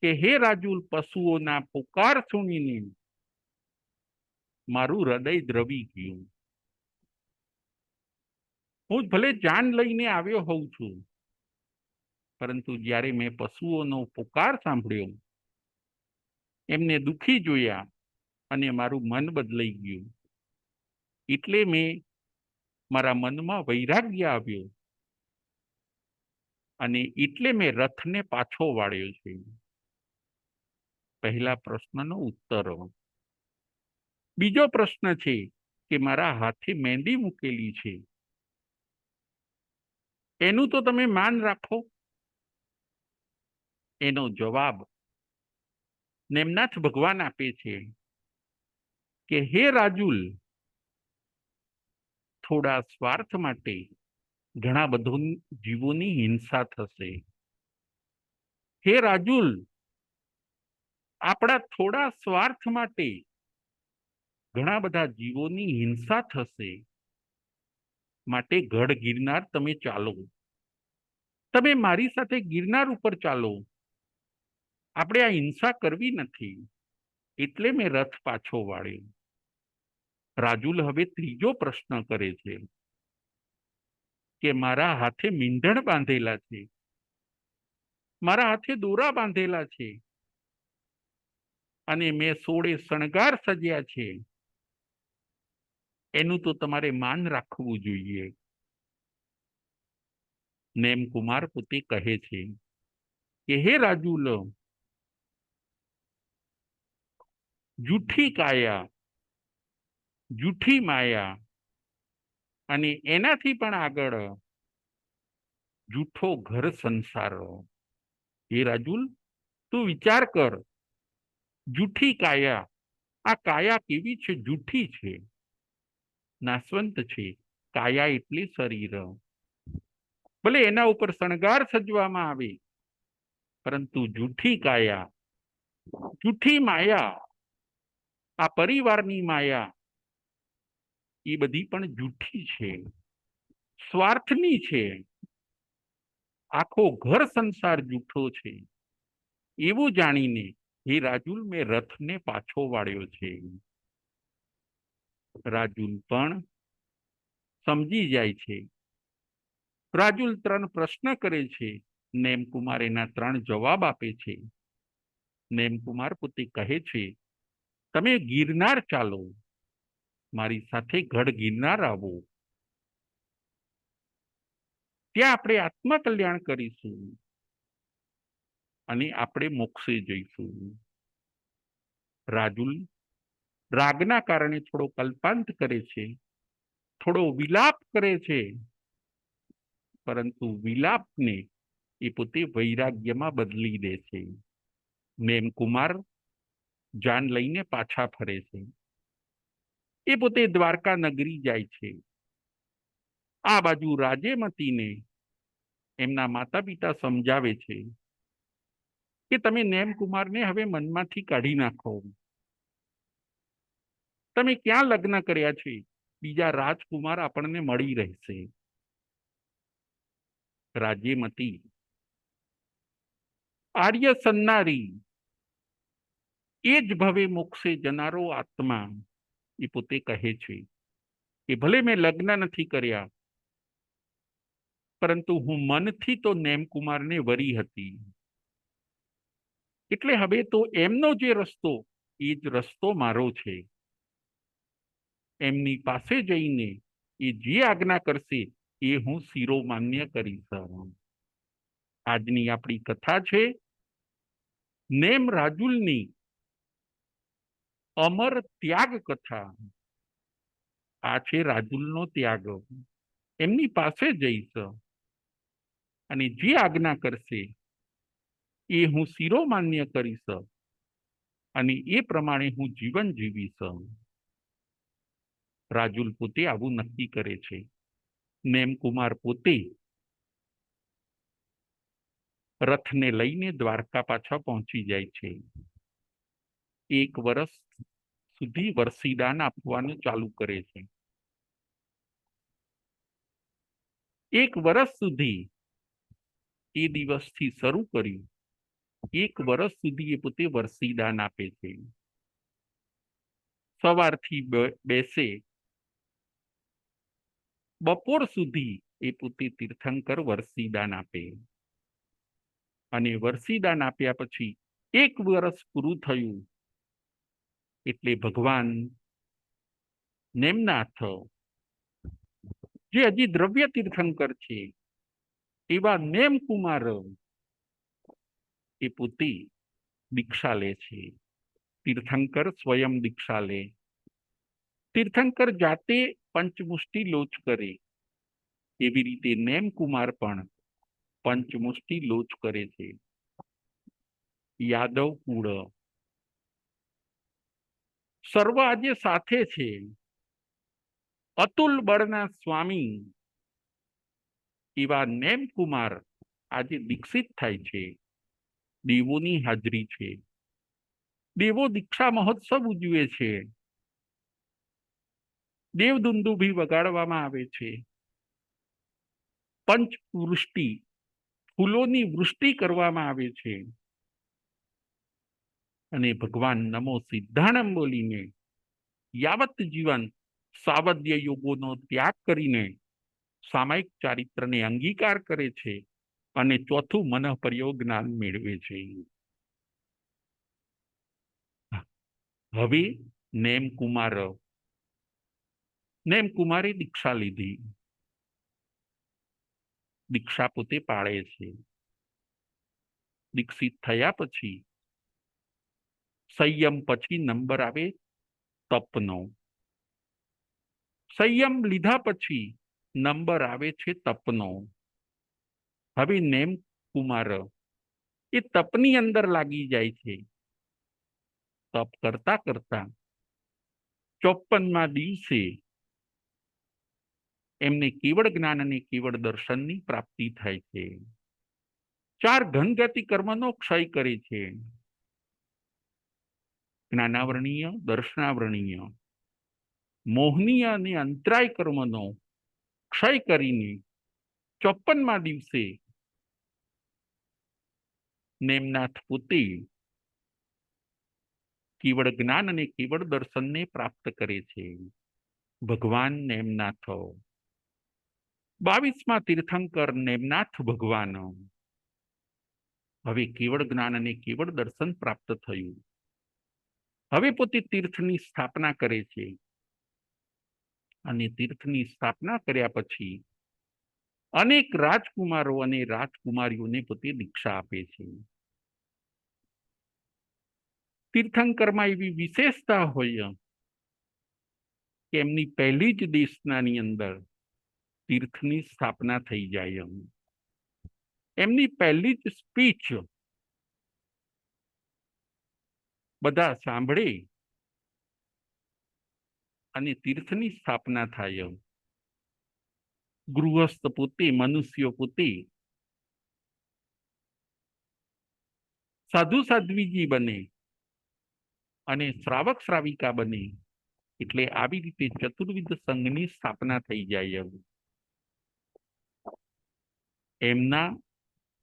કે હે રાજુલ, પશુઓના પુકાર સુણીને મારું હૃદય દ્રવી ગયું. હું ભલે જાન લઈને આવ્યો હોઉં છું, પરંતુ જ્યારે મેં પશુઓનો પુકાર સાંભળ્યો, એમને દુખી જોયા અને મારું મન બદલાઈ ગયું. એટલે મેં મારા મનમાં વૈરાગ્ય આવ્યો અને એટલે મેં રથને પાછો વાળ્યો છે. પહેલા પ્રશ્નનો ઉત્તર. બીજો પ્રશ્ન છે કે મારા હાથે મહેંદી મૂકેલી છે, એનું તો તમે માન રાખો. એનો જવાબ નેમનાથ ભગવાન આપે છે કે હે રાજુલ, થોડા સ્વાર્થ માટે ઘણા બધા જીવોની હિંસા થશે. હે રાજુલ, આપણા થોડા સ્વાર્થ માટે ઘણા બધા જીવોની હિંસા થશે. માટે ગઢ ગિરનાર તમે ચાલો. તમે મારી સાથે ગિરનાર ઉપર ચાલો. આપણે આ હિંસા કરવી નથી. એટલે મેં રથ પાછો વાળ્યો. રાજુલ હવે ત્રીજો પ્રશ્ન કરે છે કે મારા હાથે મીંઢણ બાંધેલા છે, મારા હાથે દોરા બાંધેલા છે, અને મેં 16 શણગાર સજ્યા છે, એનું તો તમારે માન રાખવું જોઈએ. નેમકુમાર પોતે કહે છે કે હે રાજુલ, જૂઠી કાયા, જૂઠી માયા અને એનાથી પણ આગળ જૂઠો ઘર સંસાર. હે રાજુલ, તું વિચાર કર, જૂઠી કાયા, આ કાયા કેવી છે? જૂઠી છે, નાશવંત છે. કાયા એટલે શરીર. ભલે એના ઉપર શણગાર સજવામાં આવે, પરંતુ જૂઠી કાયા, જૂઠી માયા, આ પરિવારની માયા, એ બધી પણ જૂઠી છે, સ્વાર્થની છે. આખો ઘર સંસાર જૂઠો છે. એવું જાણીને હે રાજુલ, મેં રથને પાછો વાળ્યો છે. રાજુલ પણ સમજી જાય છે. રાજુલ 3 પ્રશ્ન કરે છે. નેમકુમાર એના 3 જવાબ આપે છે. નેમકુમાર પોતે કહે છે, તમે ગિરનાર ચાલો, મારી સાથે ગઢ ગિરનાર આવો, ત્યાં આપણે આત્મકલ્યાણ કરીશું અને આપણે મોક્ષે જઈશું. રાજુલ રાગના કારણે થોડો કલ્પાંત કરે છે, થોડો વિલાપ કરે છે, પરંતુ વિલાપને એ પોતે વૈરાગ્યમાં બદલી દે છે. નેમકુમાર જાન લઈને પાછા ફરે છે. એ પોતે દ્વારકા નગરી જાય છે. આ બાજુ રાજેમતીને એમના માતા પિતા સમજાવે છે કે તમે નેમકુમારને હવે મનમાંથી કાઢી નાખો. તમે ક્યાં લગ્ન કર્યા છે? બીજા રાજકુમાર આપણને મળી રહેશે. રાજ્યમતી આર્ય સન્નારી, એ જ ભવે મોક્ષે જનારો આત્મા, એ પોતે કહે છે કે ભલે મેં લગ્ન નથી કર્યા, પરંતુ હું મનથી તો નેમકુમારને વરી હતી. એટલે હવે તો એમનો જે રસ્તો, એ જ રસ્તો મારો છે. એમની પાસે જઈને એ જે આજ્ઞા કરશે એ હું શિરોમાન્ય કરીશ. આજની આપણી કથા છે નેમ રાજુલની અમર ત્યાગ કથા. આ છે રાજુલનો ત્યાગ. એમની પાસે જઈશ અને જે આજ્ઞા કરશે એ હું શિરોમાન્ય કરીશ અને એ પ્રમાણે હું જીવન જીવીશ. રાજુલ પોતે આવું નક્કી કરે છે. નેમકુમાર પોતે રથને લઈને દ્વારકા પાછા પહોંચી જાય છે. 1 વર્ષ સુધી વરસીદાન આપવાનું ચાલુ કરે છે. 1 વર્ષ સુધી એ દિવસથી શરૂ કર્યું. 1 વર્ષ સુધી એ પોતે વરસીદાન આપે છે. સવારથી બેસે, બપોર સુધી એ પોતે તીર્થંકર વરસીદાન આપે અને વરસીદાન આપ્યા પછી 1 વર્ષ પૂરું થયું એટલે ભગવાન નેમનાથ, જે હજી દ્રવ્ય તીર્થંકર છે, એવા નેમકુમાર એ પોતે દીક્ષા લે છે. તીર્થંકર સ્વયં દીક્ષા લે. તીર્થંકર જાતે પંચમુષ્ટિ લોચ કરે, એવી રીતે નેમકુમાર પણ પંચમુષ્ટિ લોચ કરે છે. યાદવ કુળ સર્વ આજે સાથે છે. અતુલ બળના સ્વામી એવા નેમકુમાર આજે દીક્ષિત થાય છે. દેવોની હાજરી છે. દેવો દીક્ષા મહોત્સવ ઉજવે છે. દેવદુંદુભી વગાડવામાં આવે છે. પંચવૃષ્ટિ, ફૂલોની વૃષ્ટિ કરવામાં આવે છે અને ભગવાન નમો સિદ્ધાણમ બોલીને યાવત જીવન સાવધ્ય યોગોનો ત્યાગ કરીને સામાયિક ચારિત્રને અંગીકાર કરે છે અને ચોથું મનઃપર્યોગ જ્ઞાન મેળવે છે. હવે નેમકુમારે દીક્ષા લીધી. દીક્ષા પોતે પાળે છે. દીક્ષિત થયા પછી સંયમ પછી નંબર આવે તપનો. સંયમ લીધા પછી નંબર આવે છે તપનો. હવે નેમ કુમાર એ તપની અંદર લાગી જાય છે. તપ કરતા કરતા 54મા દિવસે એમને કેવળ જ્ઞાન અને કેવળ દર્શનની પ્રાપ્તિ થાય છે. 4 ઘનગતિ કર્મનો ક્ષય કરે છે. જ્ઞાનાવરણીય, દર્શનાવરણીય, મોહનીય અને અંતરાય કર્મનો ક્ષય કરીને 54મા દિવસે નેમનાથ પોતે કેવળ જ્ઞાન અને કેવળ દર્શનને પ્રાપ્ત કરે છે. ભગવાન નેમનાથ. 22મા તીર્થંકર નેમનાથ ભગવાન. હવે કેવળ જ્ઞાન અને કેવળ દર્શન પ્રાપ્ત થયું. હવે પોતે તીર્થની સ્થાપના કરે છે અને તીર્થની સ્થાપના કર્યા પછી અનેક રાજકુમારો અને રાજકુમારીઓને પોતે દીક્ષા આપે છે. તીર્થંકરમાં એવી વિશેષતા હોય કે એમની પહેલી જ દેશનાની અંદર તીર્થની સ્થાપના થઈ જાય. એમની પહેલી જ સ્પીચ બધા સાંભળે અને તીર્થની સ્થાપના થાય. ગૃહસ્થ પોતે, મનુષ્યો પોતે સાધુ સાધ્વીજી બને અને શ્રાવક શ્રાવિકા બને. એટલે આવી રીતે ચતુર્વિધ સંઘની સ્થાપના થઈ જાય.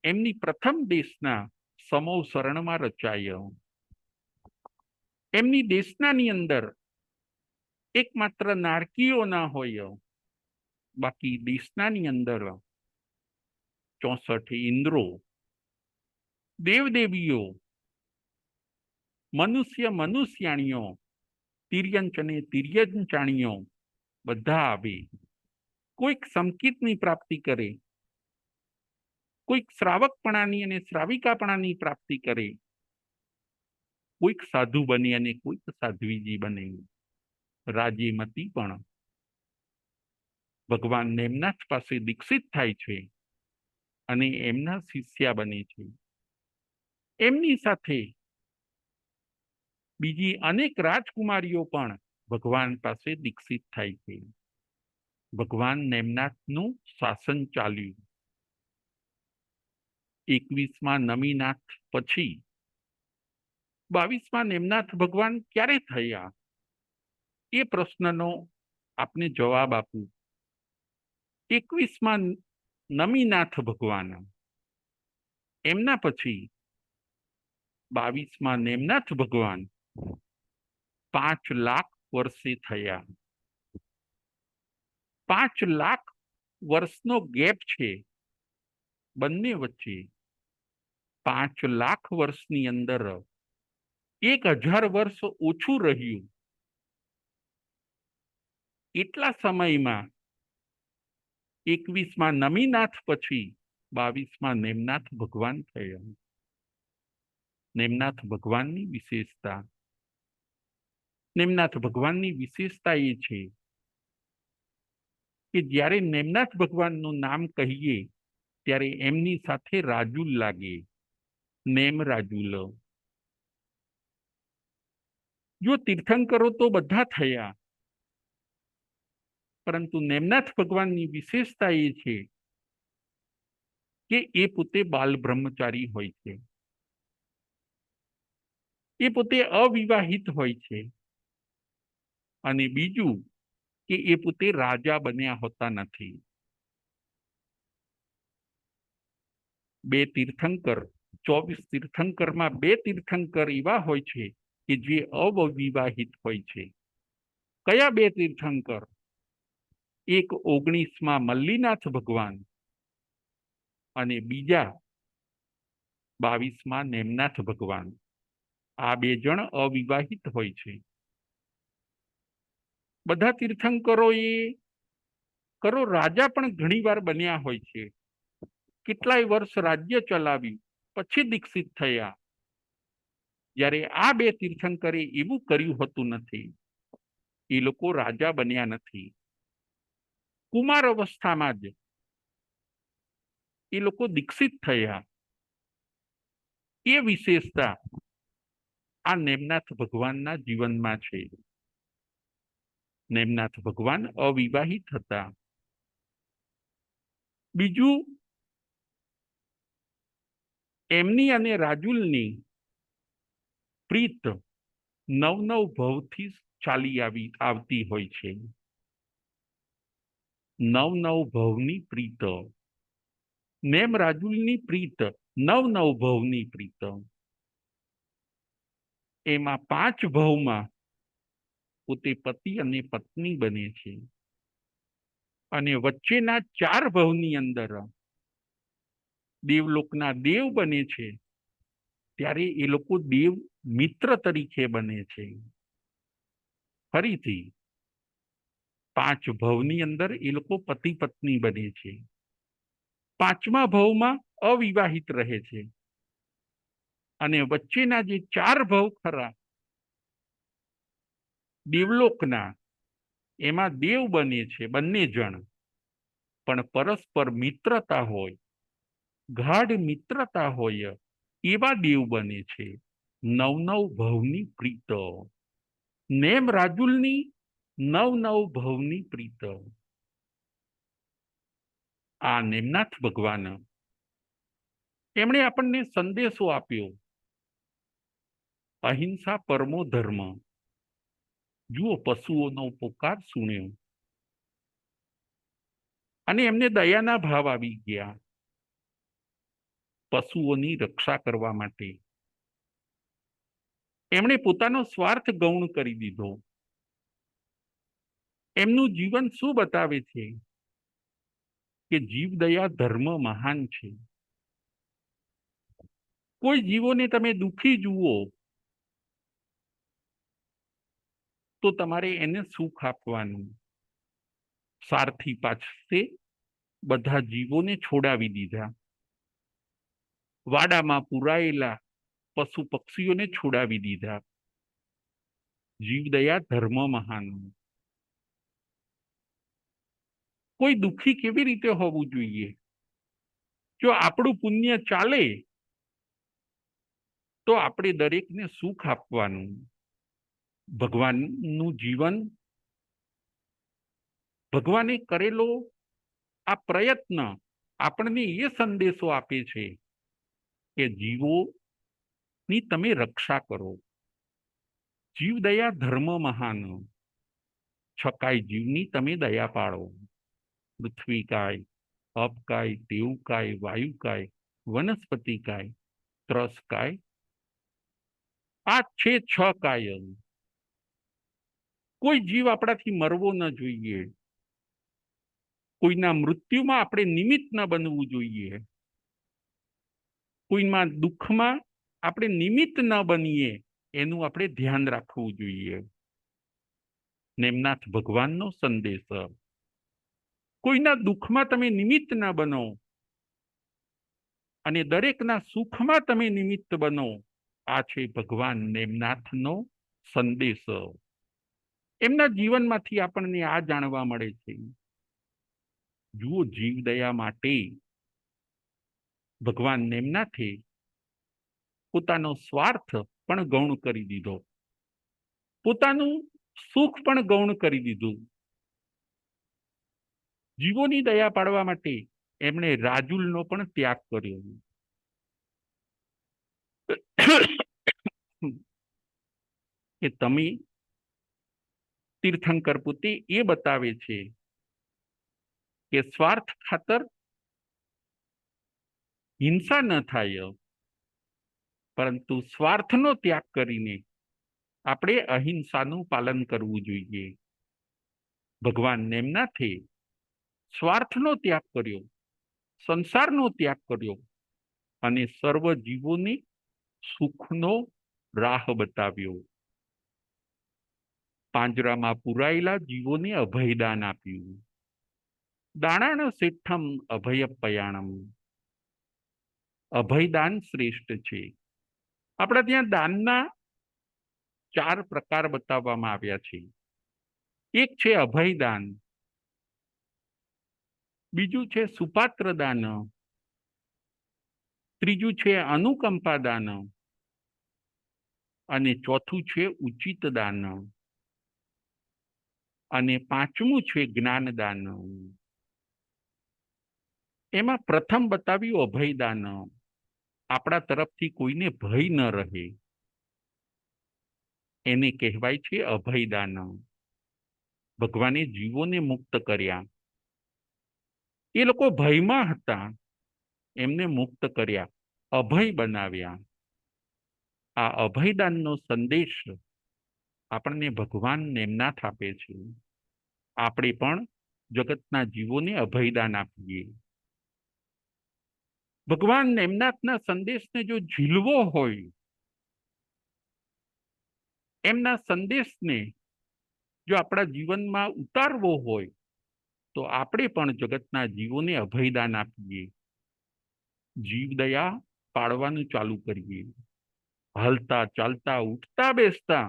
એમની પ્રથમ દેશના સમો શરણમાં રચાય. એમની દેશનાની અંદર એકમાત્ર નારકીઓ ના હોય, બાકી દેશનાની અંદર 64 ઇન્દ્રો, દેવદેવીઓ, મનુષ્યાણીઓ, તિર્યંચ અને તિર્યંચાણીઓ બધા આવે. કોઈક સંકિતની પ્રાપ્તિ કરે, કોઈક શ્રાવકપણાની અને શ્રાવિકાપણાની પ્રાપ્તિ કરે, કોઈક સાધુ બને અને કોઈક સાધ્વીજી બને. રાજીમતી પણ ભગવાન નેમનાથ પાસે દીક્ષિત થાય છે અને એમના શિષ્યા બને છે. એમની સાથે બીજી અનેક રાજકુમારીઓ પણ ભગવાન પાસે દીક્ષિત થાય છે. ભગવાન નેમનાથનું શાસન ચાલ્યું. 21મા નમીનાથ પછી 22મા નેમનાથ ભગવાન ક્યારે થયા એ પ્રશ્નનો આપને જવાબ આપું. 21મા નમીનાથ ભગવાન, એમના પછી 22મા નેમનાથ ભગવાન 5 લાખ વર્ષે થયા. 5 લાખ વર્ષનો ગેપ છે બંને વચ્ચે. 5 લાખ વર્ષની અંદર 1000 વર્ષ ઓછું રહ્યું. એટલા સમયમાં 21મા નમીનાથ પછી 22મા નેમનાથ ભગવાન થયા. નેમનાથ ભગવાનની વિશેષતા. નેમનાથ ભગવાનની વિશેષતા એ છે કે જ્યારે નેમનાથ ભગવાનનું નામ કહીએ ત્યારે એમની સાથે રાજુલ લાગે. નેમ રાજુલ. જો તીર્થંકરો તો બધા થયા, પરંતુ નેમનાથ ભગવાનની વિશેષતા એ છે કે એ પોતે બાલ બ્રહ્મચારી હોય છે. એ પોતે અવિવાહિત હોય છે. અને બીજું કે એ પોતે રાજા બન્યા હોતા નથી. 2 તીર્થંકર, 24 તીર્થંકરમાં 2 તીર્થંકર એવા હોય છે કે જે અવિવાહિત હોય છે. કયા 2 તીર્થંકર? એક 19મા મલ્લીનાથ ભગવાન અને બીજા 22મા નેમનાથ ભગવાન. આ 2 જણ અવિવાહિત હોય છે. બધા તીર્થંકરો રાજા પણ ઘણી વાર બન્યા હોય છે, કેટલાય વર્ષ રાજ્ય ચલાવ્યું, પછી દીક્ષિત થયા. જ્યારે આ બે તીર્થંકરે એવું કર્યું હતું નથી. એ લોકો રાજા બન્યા નથી. કુમાર અવસ્થામાં જ એ લોકો દીક્ષિત થયા. એ વિશેષતા આ નેમનાથ ભગવાનના જીવનમાં છે. નેમનાથ ભગવાન અવિવાહિત હતા. બીજું, એમની અને રાજુલની પ્રીત નવ નવ ભવથી ચાલી આવતી હોય છે. નવ નવ ભવની પ્રીત, નેમ રાજુલની પ્રીત નવ નવ ભવની પ્રીત. એમાં 5 ભવમાં પોતે પતિ અને પત્ની બને છે, અને વચ્ચેના 4 ભવની અંદર દેવલોકના દેવ બને છે. ત્યારે એ લોકો દેવ મિત્ર તરીકે બને છે. ફરીથી 5 ભવની અંદર એ લોકો પતિ પત્ની બને છે. 5મા ભવમાં અવિવાહિત રહે છે, અને વચ્ચેના જે 4 ભવ ખરા દેવલોકના, એમાં દેવ બને છે બંને જણ, પણ પરસ્પર મિત્રતા હોય, ગાઢ મિત્રતા હોય એવા દેવ બને છે. નવ નવ ભવની પ્રીત, નેમ રાજુલની નવ નવ ભવની પ્રીત. આ નેમનાથ ભગવાન, એમણે આપણને સંદેશો આપ્યો, અહિંસા પરમો ધર્મ. જુઓ, પશુઓનો પોકાર સુણ્યો, અને એમને દયાના ભાવ આવી ગયા. પશુઓની રક્ષા કરવા માટે એમણે પોતાનો સ્વાર્થ ગૌણ કરી દીધો. એમનું જીવન શું બતાવે છે? કે જીવદયા ધર્મ મહાન છે. કોઈ જીવોને તમે દુઃખી જુઓ તો તમારે એને સુખ આપવાનું. સારથી પાસે બધા જીવોને છોડાવી દીધા. વાડામાં પુરાયેલા પશુ પક્ષીઓને છોડાવી દીધા. જીવદયા ધર્મ મહાન. કોઈ દુઃખી કેવી રીતે હોવું જોઈએ? જો આપણું પુણ્ય ચાલે તો આપણે દરેકને સુખ આપવાનું. ભગવાનનું જીવન, ભગવાને કરેલો આ પ્રયત્ન આપણને એ સંદેશો આપે છે કે જીવોની તમે રક્ષા કરો. જીવદયા ધર્મ મહાન. છકાય જીવની તમે દયા પાડો. પૃથ્વી કાય, અપકાય, દેવકાય, વાયુકાય, વનસ્પતિકાય, ત્રસકાય. આ છે 6 કાય. કોઈ જીવ આપણાથી મરવો ન જોઈએ. કોઈના મૃત્યુમાં આપણે નિમિત્ત ન બનવું જોઈએ. કોઈના દુઃખમાં આપણે નિમિત્ત ન બનીએ, એનું આપણે ધ્યાન રાખવું જોઈએ. નેમનાથ ભગવાનનો સંદેશ. કોઈના દુઃખમાં તમે નિમિત્ત ન બનો, અને દરેકના સુખમાં તમે નિમિત્ત બનો. આ છે ભગવાન નેમનાથનો સંદેશ. એમના જીવનમાંથી આપણને આ જાણવા મળે છે. જુઓ, જીવદયા માટે ભગવાન નેમનાથે પોતાનો સ્વાર્થ પણ ગૌણ કરી દીધો, પોતાનું સુખ પણ ગૌણ કરી દીધું. જીવોની દયા પાડવા માટે એમણે રાજુલનો પણ ત્યાગ કર્યો. કે તમે તીર્થંકર પોતે એ બતાવે છે કે સ્વાર્થ ખાતર હિંસા ન થાય, પરંતુ સ્વાર્થનો ત્યાગ કરીને આપણે અહિંસાનું પાલન કરવું જોઈએ. ભગવાન નેમનાથે સ્વાર્થનો ત્યાગ કર્યો, સંસારનો ત્યાગ કર્યો, અને સર્વ જીવોને સુખનો રાહ બતાવ્યો. પાંજરામાં પુરાયેલા જીવોને અભયદાન આપ્યું. દાણાણ શેઠમ અભય પયાણમ. અભયદાન શ્રેષ્ઠ છે. આપણા ત્યાં દાનના 4 પ્રકાર બતાવવામાં આવ્યા છે. એક છે અભયદાન, બીજું છે સુપાત્ર દાન, ત્રીજું છે અનુકંપા દાન અને ચોથું છે ઉચિત દાન અને પાંચમું છે જ્ઞાનદાન. એમાં પ્રથમ બતાવ્યું અભયદાન. આપણા તરફથી કોઈને ભય ન રહે એને કહેવાય છે અભયદાન. ભગવાને જીવોને મુક્ત કર્યા. એ લોકો ભયમાં હતા, એમને મુક્ત કર્યા, અભય બનાવ્યા. આ અભયદાનનો સંદેશ આપણને ભગવાન નેમનાથ આપે છે. આપણે પણ જગતના જીવોને અભયદાન આપીએ. ભગવાન નેમનાથના સંદેશને જો ઝીલવો હોય, એમના સંદેશને જો આપણા જીવનમાં ઉતારવો હોય, તો આપણે પણ જગતના જીવોને અભયદાન આપીએ. જીવદયા પાડવાનું ચાલુ કરીએ. હલતા ચાલતા ઉઠતા બેસતા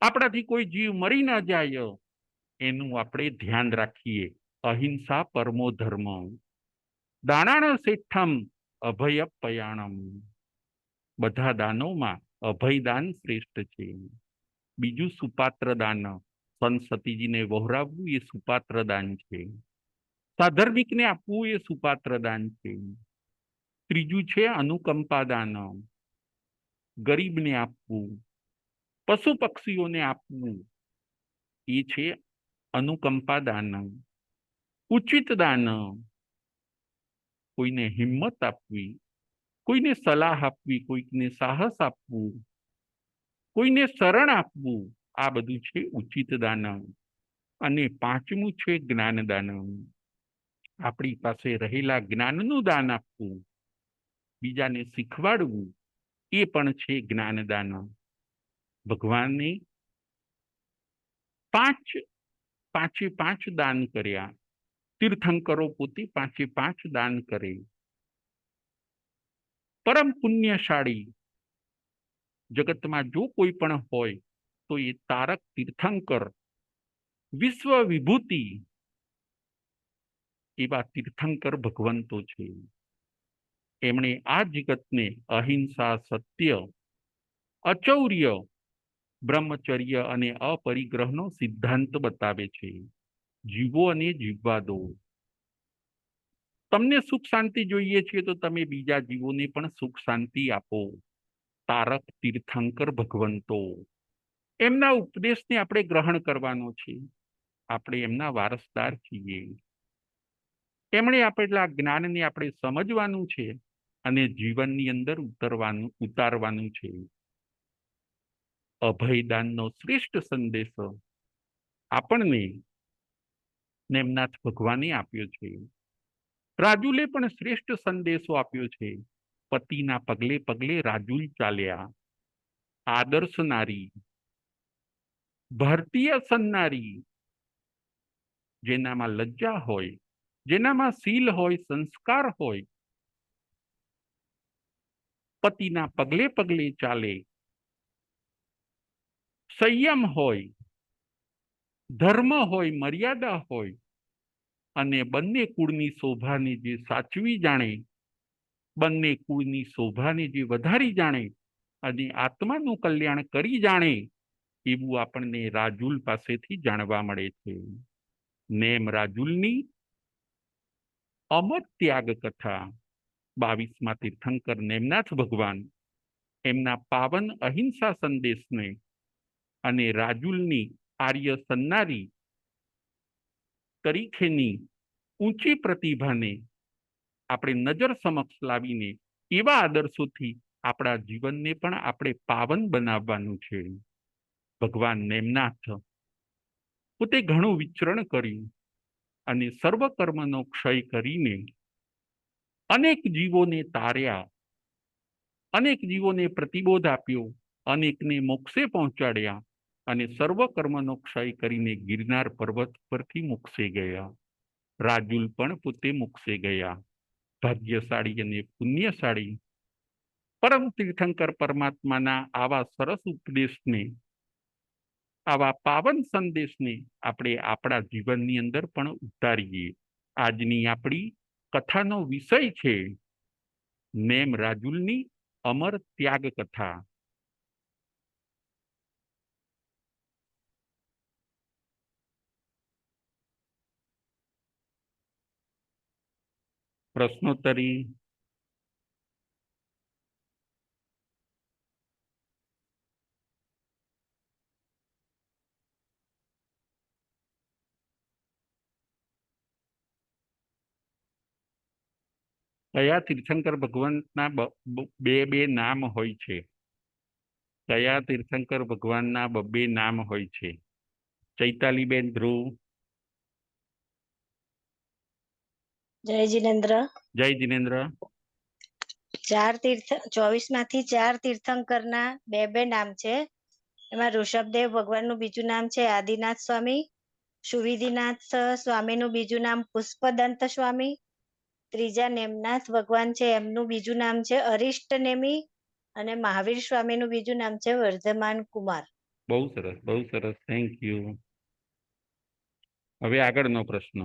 આપણાથી કોઈ જીવ મરી ના જાય એનું આપણે ધ્યાન રાખીએ. અહિંસા પરમો ધર્મ, દાનાણ શેઠમ અભય પયાણમ. બધા દાનોમાં અભયદાન શ્રેષ્ઠ છે. બીજું સુપાત્ર દાન, સંત સતીજીને વહોરાવવું એ સુપાત્ર દાન છે. સાધર્મિકને આપવું એ સુપાત્ર દાન છે. ત્રીજું છે અનુકંપા દાન, ગરીબને આપવું, પશુ પક્ષીઓને આપવું એ છે અનુકંપા દાન. ઉચિત દાન, કોઈને હિંમત આપવી, કોઈને સલાહ આપવી, કોઈને સાહસ આપવું, કોઈને શરણ આપવું, આ બધું છે ઉચિત દાન. અને પાંચમું છે જ્ઞાનદાન. આપણી પાસે રહેલા જ્ઞાનનું દાન આપવું, બીજાને શીખવાડવું, એ પણ છે જ્ઞાનદાન. ભગવાને પાંચે પાંચ દાન કર્યા. તીર્થંકરો પોતે પાંચે પાંચ દાન કરે. પરમ પુણ્યશાળી જગતમાં જો કોઈ પણ હોય તો એ તારક તીર્થંકર, વિશ્વ વિભૂતિ એવા તીર્થંકર ભગવંતો છે. એમણે આ જગતને અહિંસા, સત્ય, અચૌર્ય, બ્રહ્મચર્ય અને અપરિગ્રહનો સિદ્ધાંત બતાવે છે. જીવો અને જીવવા દો. તમને સુખ શાંતિ જોઈએ છે તો તમે બીજા જીવોને પણ સુખ શાંતિ આપો. તારક તીર્થંકર ભગવંતો, એમના ઉપદેશને આપણે ગ્રહણ કરવાનો છે. આપણે એમના વારસદાર છીએ. એમણે આપેલા જ્ઞાનને આપણે સમજવાનું છે અને જીવનની અંદર ઉતારવાનું છે. અભયદાનનો શ્રેષ્ઠ સંદેશો આપણને નેમનાથ ભગવાને આપ્યો છે. રાજુલે પણ શ્રેષ્ઠ સંદેશો આપ્યો છે. પતિના પગલે પગલે રાજુલ ચાલ્યા. આદર્શ નારી, ભારતીય સન્નારી, જેનામાં લજ્જા હોય, જેનામાં શીલ હોય, સંસ્કાર હોય, પતિના પગલે પગલે ચાલે, સંયમ હોય, ધર્મ હોય, મર્યાદા હોય અને બંને કુળની શોભાને જે સાચવી જાણે, બંને કુળની શોભાને જે વધારી જાણે અને આત્માનું કલ્યાણ કરી જાણે, એવું આપણને રાજુલ પાસેથી જાણવા મળે છે. નેમ રાજુલની અમર ત્યાગ કથા 22માં તીર્થંકર નેમનાથ ભગવાન એમના પાવન અહિંસા સંદેશને અને રાજુલની આર્ય સન્નારી તરીકેની ઊંચી પ્રતિભાને આપણે નજર સમક્ષ લાવીને એવા આદર્શોથી આપણા જીવનને પણ આપણે પાવન બનાવવાનું છે. ભગવાન નેમનાથ પોતે ઘણું વિચરણ કર્યું અને સર્વ કર્મનો ક્ષય કરીને અનેક જીવોને તાર્યા, અનેક જીવોને પ્રતિબોધ આપ્યો, અનેકને મોક્ષે પહોંચાડ્યા અને સર્વ કર્મનો ક્ષય કરીને ગિરનાર પર્વત પરથી મોક્ષે ગયા. રાજુલ પણ પોતે મોક્ષે ગયા. ભાગ્યશાળી અને પુણ્યશાળી પરમ તીર્થંકર પરમાત્માના આવા સરસ ઉપદેશને, આવા પાવન સંદેશને આપણે આપણા જીવનની અંદર પણ ઉતારીએ. આજની આપણી કથાનો વિષય છે નેમ રાજુલની અમર ત્યાગ કથા. પ્રશ્નોત્તરી. કયા તીર્થંકર ભગવાનના બે નામ હોય છે? કયા તીર્થંકર ભગવાનના બે નામ હોય છે? ચૈતાલીબેન, ધ્રુવ. જય જિનેન્દ્ર. જય જિનેન્દ્ર. 24 માંથી 4 તીર્થંકરના બે નામ છે. એમાં ઋષભદેવ ભગવાનનું બીજું નામ છે આદિનાથ સ્વામી, સુવિધિનાથ સ્વામીનું બીજું નામ પુષ્પદંત સ્વામી, ત્રીજા નેમનાથ ભગવાન છે એમનું બીજું નામ છે અરિષ્ટ નેમી, અને મહાવીર સ્વામીનું બીજું નામ છે વર્ધમાન કુમાર. બહુ સરસ, બહુ સરસ, થેન્ક યુ. હવે આગળનો પ્રશ્ન.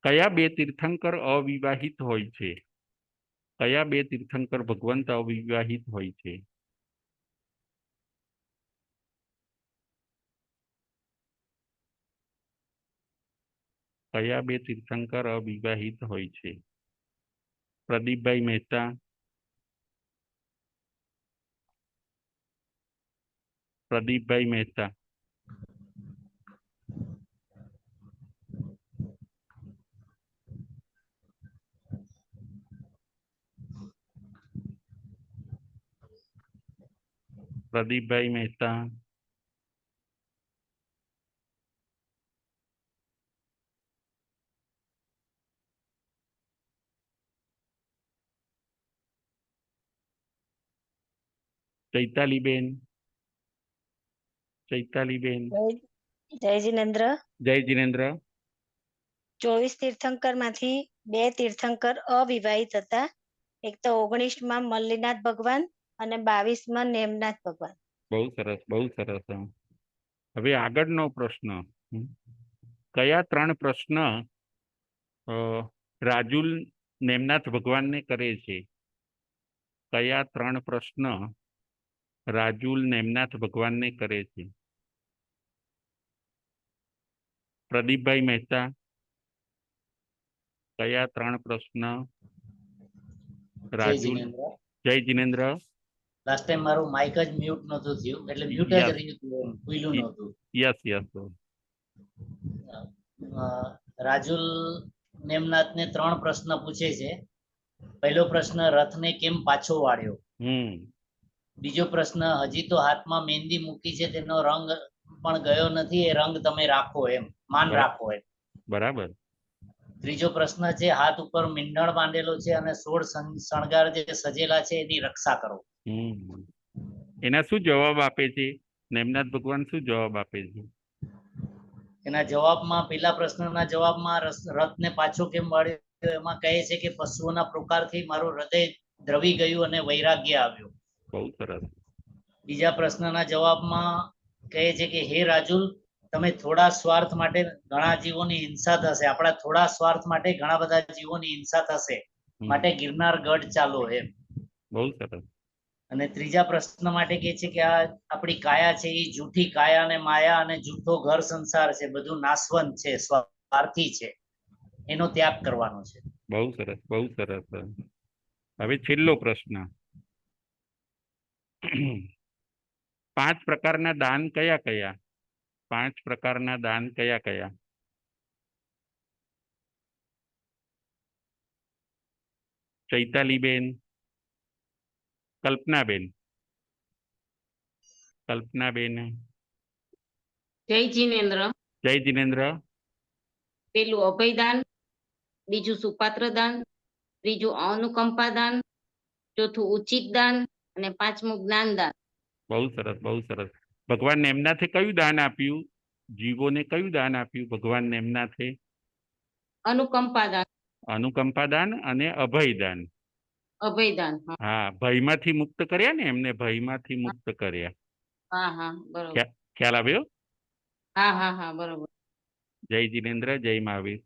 કયા બે તીર્થંકર અવિવાહિત હોય છે? કયા બે તીર્થંકર ભગવંત અવિવાહિત હોય છે? કયા બે તીર્થંકર અવિવાહિત હોય છે? પ્રદીપભાઈ મહેતા. પ્રદીપભાઈ મહેતા. પ્રદીપભાઈ મહેતા. ચૈતાલીબેન. ચૈતાલીબેન. જય જિનેન્દ્ર. જય જિનેન્દ્ર. 24 તીર્થંકર માંથી 2 તીર્થંકર અવિવાહિત હતા. એક તો 19માં મલ્લીનાથ ભગવાન અને 22માં નેમનાથ ભગવાન. બહુ સરસ, બહુ સરસ. હવે આગળનો પ્રશ્ન. કયા 3 પ્રશ્ન રાજુલ નેમનાથ ભગવાનને કરે છે? કયા 3 પ્રશ્ન રાજુલ નેમનાથ ભગવાનને કરે છે? પ્રદીપભાઈ મહેતા. કયા 3 પ્રશ્ન રાજુલ? જય જિનેન્દ્ર. લાસ્ટ ટાઈમ મારું માઇક જ મ્યુટ નહોતું થયું, એટલે મ્યુટ જ રહ્યું, ખુલ્લું નહોતું. Yes yes. રાજુલ નેમનાથને 3 પ્રશ્ન પૂછે છે. પહેલો પ્રશ્ન, રથને કેમ પાછો વાળ્યો? બીજો પ્રશ્ન, હજી તો હાથમાં મહેંદી મૂકી છે, તેનો રંગ પણ ગયો નથી, એ રંગ તમે રાખો, એમ માન રાખો એમ. બરાબર. ત્રીજો પ્રશ્ન છે, હાથ ઉપર મીંડણ બાંધેલો છે અને 16 શણગાર જે સજેલા છે એની રક્ષા કરો. એના શું જવાબ આપે છે નેમનાથ ભગવાન? શું જવાબ આપે છે એના જવાબમાં? પેલા પ્રશ્નના જવાબમાં રથને પાછો કેમ વાળ્યો એમાં કહે છે કે પશુઓના પ્રકારથી મારું હૃદય દ્રવી ગયું અને વૈરાગ્ય આવ્યો. બહુ સરસ. બીજા પ્રશ્નના જવાબમાં કહે છે કે હે રાજુલ, તમે થોડા સ્વાર્થ માટે ઘણા જીવોની હિંસા થશે, આપણા થોડા સ્વાર્થ માટે ઘણા બધા જીવોની હિંસા થશે, માટે ગિરનાર ગઢ ચાલો એમ. બહુ સરસ. અને ત્રીજા પ્રશ્ન માટે કહે છે કે આ આપણી કાયા છે એ જૂઠી કાયા અને માયા અને જૂઠો ઘર સંસાર છે, બધું નાશવંત છે, સ્વાર્થી છે, એનો ત્યાગ કરવાનો છે. બહુ સરસ, બહુ સરસ. હવે છેલ્લો પ્રશ્ન. 5 પ્રકારના દાન કયા કયા? 5 પ્રકારના દાન કયા કયા? ચૈતાલીબેન. કલ્પનાબેન. કલ્પનાબેન. જય જિનેન્દ્ર. જય જિનેન્દ્ર. પેલું અભયદાન, બીજું સુપાત્ર દાન, ત્રીજું અનુકંપા દાન, ચોથું ઉચિત દાન અને 5મું જ્ઞાનદાન. બહુ સરસ, બહુ સરસ. ભગવાન નેમનાથે કયું દાન આપ્યું? જીવોને કયું દાન આપ્યું ભગવાન નેમનાથે? અનુકંપાદાન, અનુકંપાદાન અને અભયદાન. અભયદાન. હા હા, ભયમાંથી મુક્ત કર્યા ને, એમને ભયમાંથી મુક્ત કર્યા. હા હા બરોબર. ખ્યાલ આવ્યો? હા હા હા બરોબર. જય જિનેન્દ્ર, જય મહાવીર.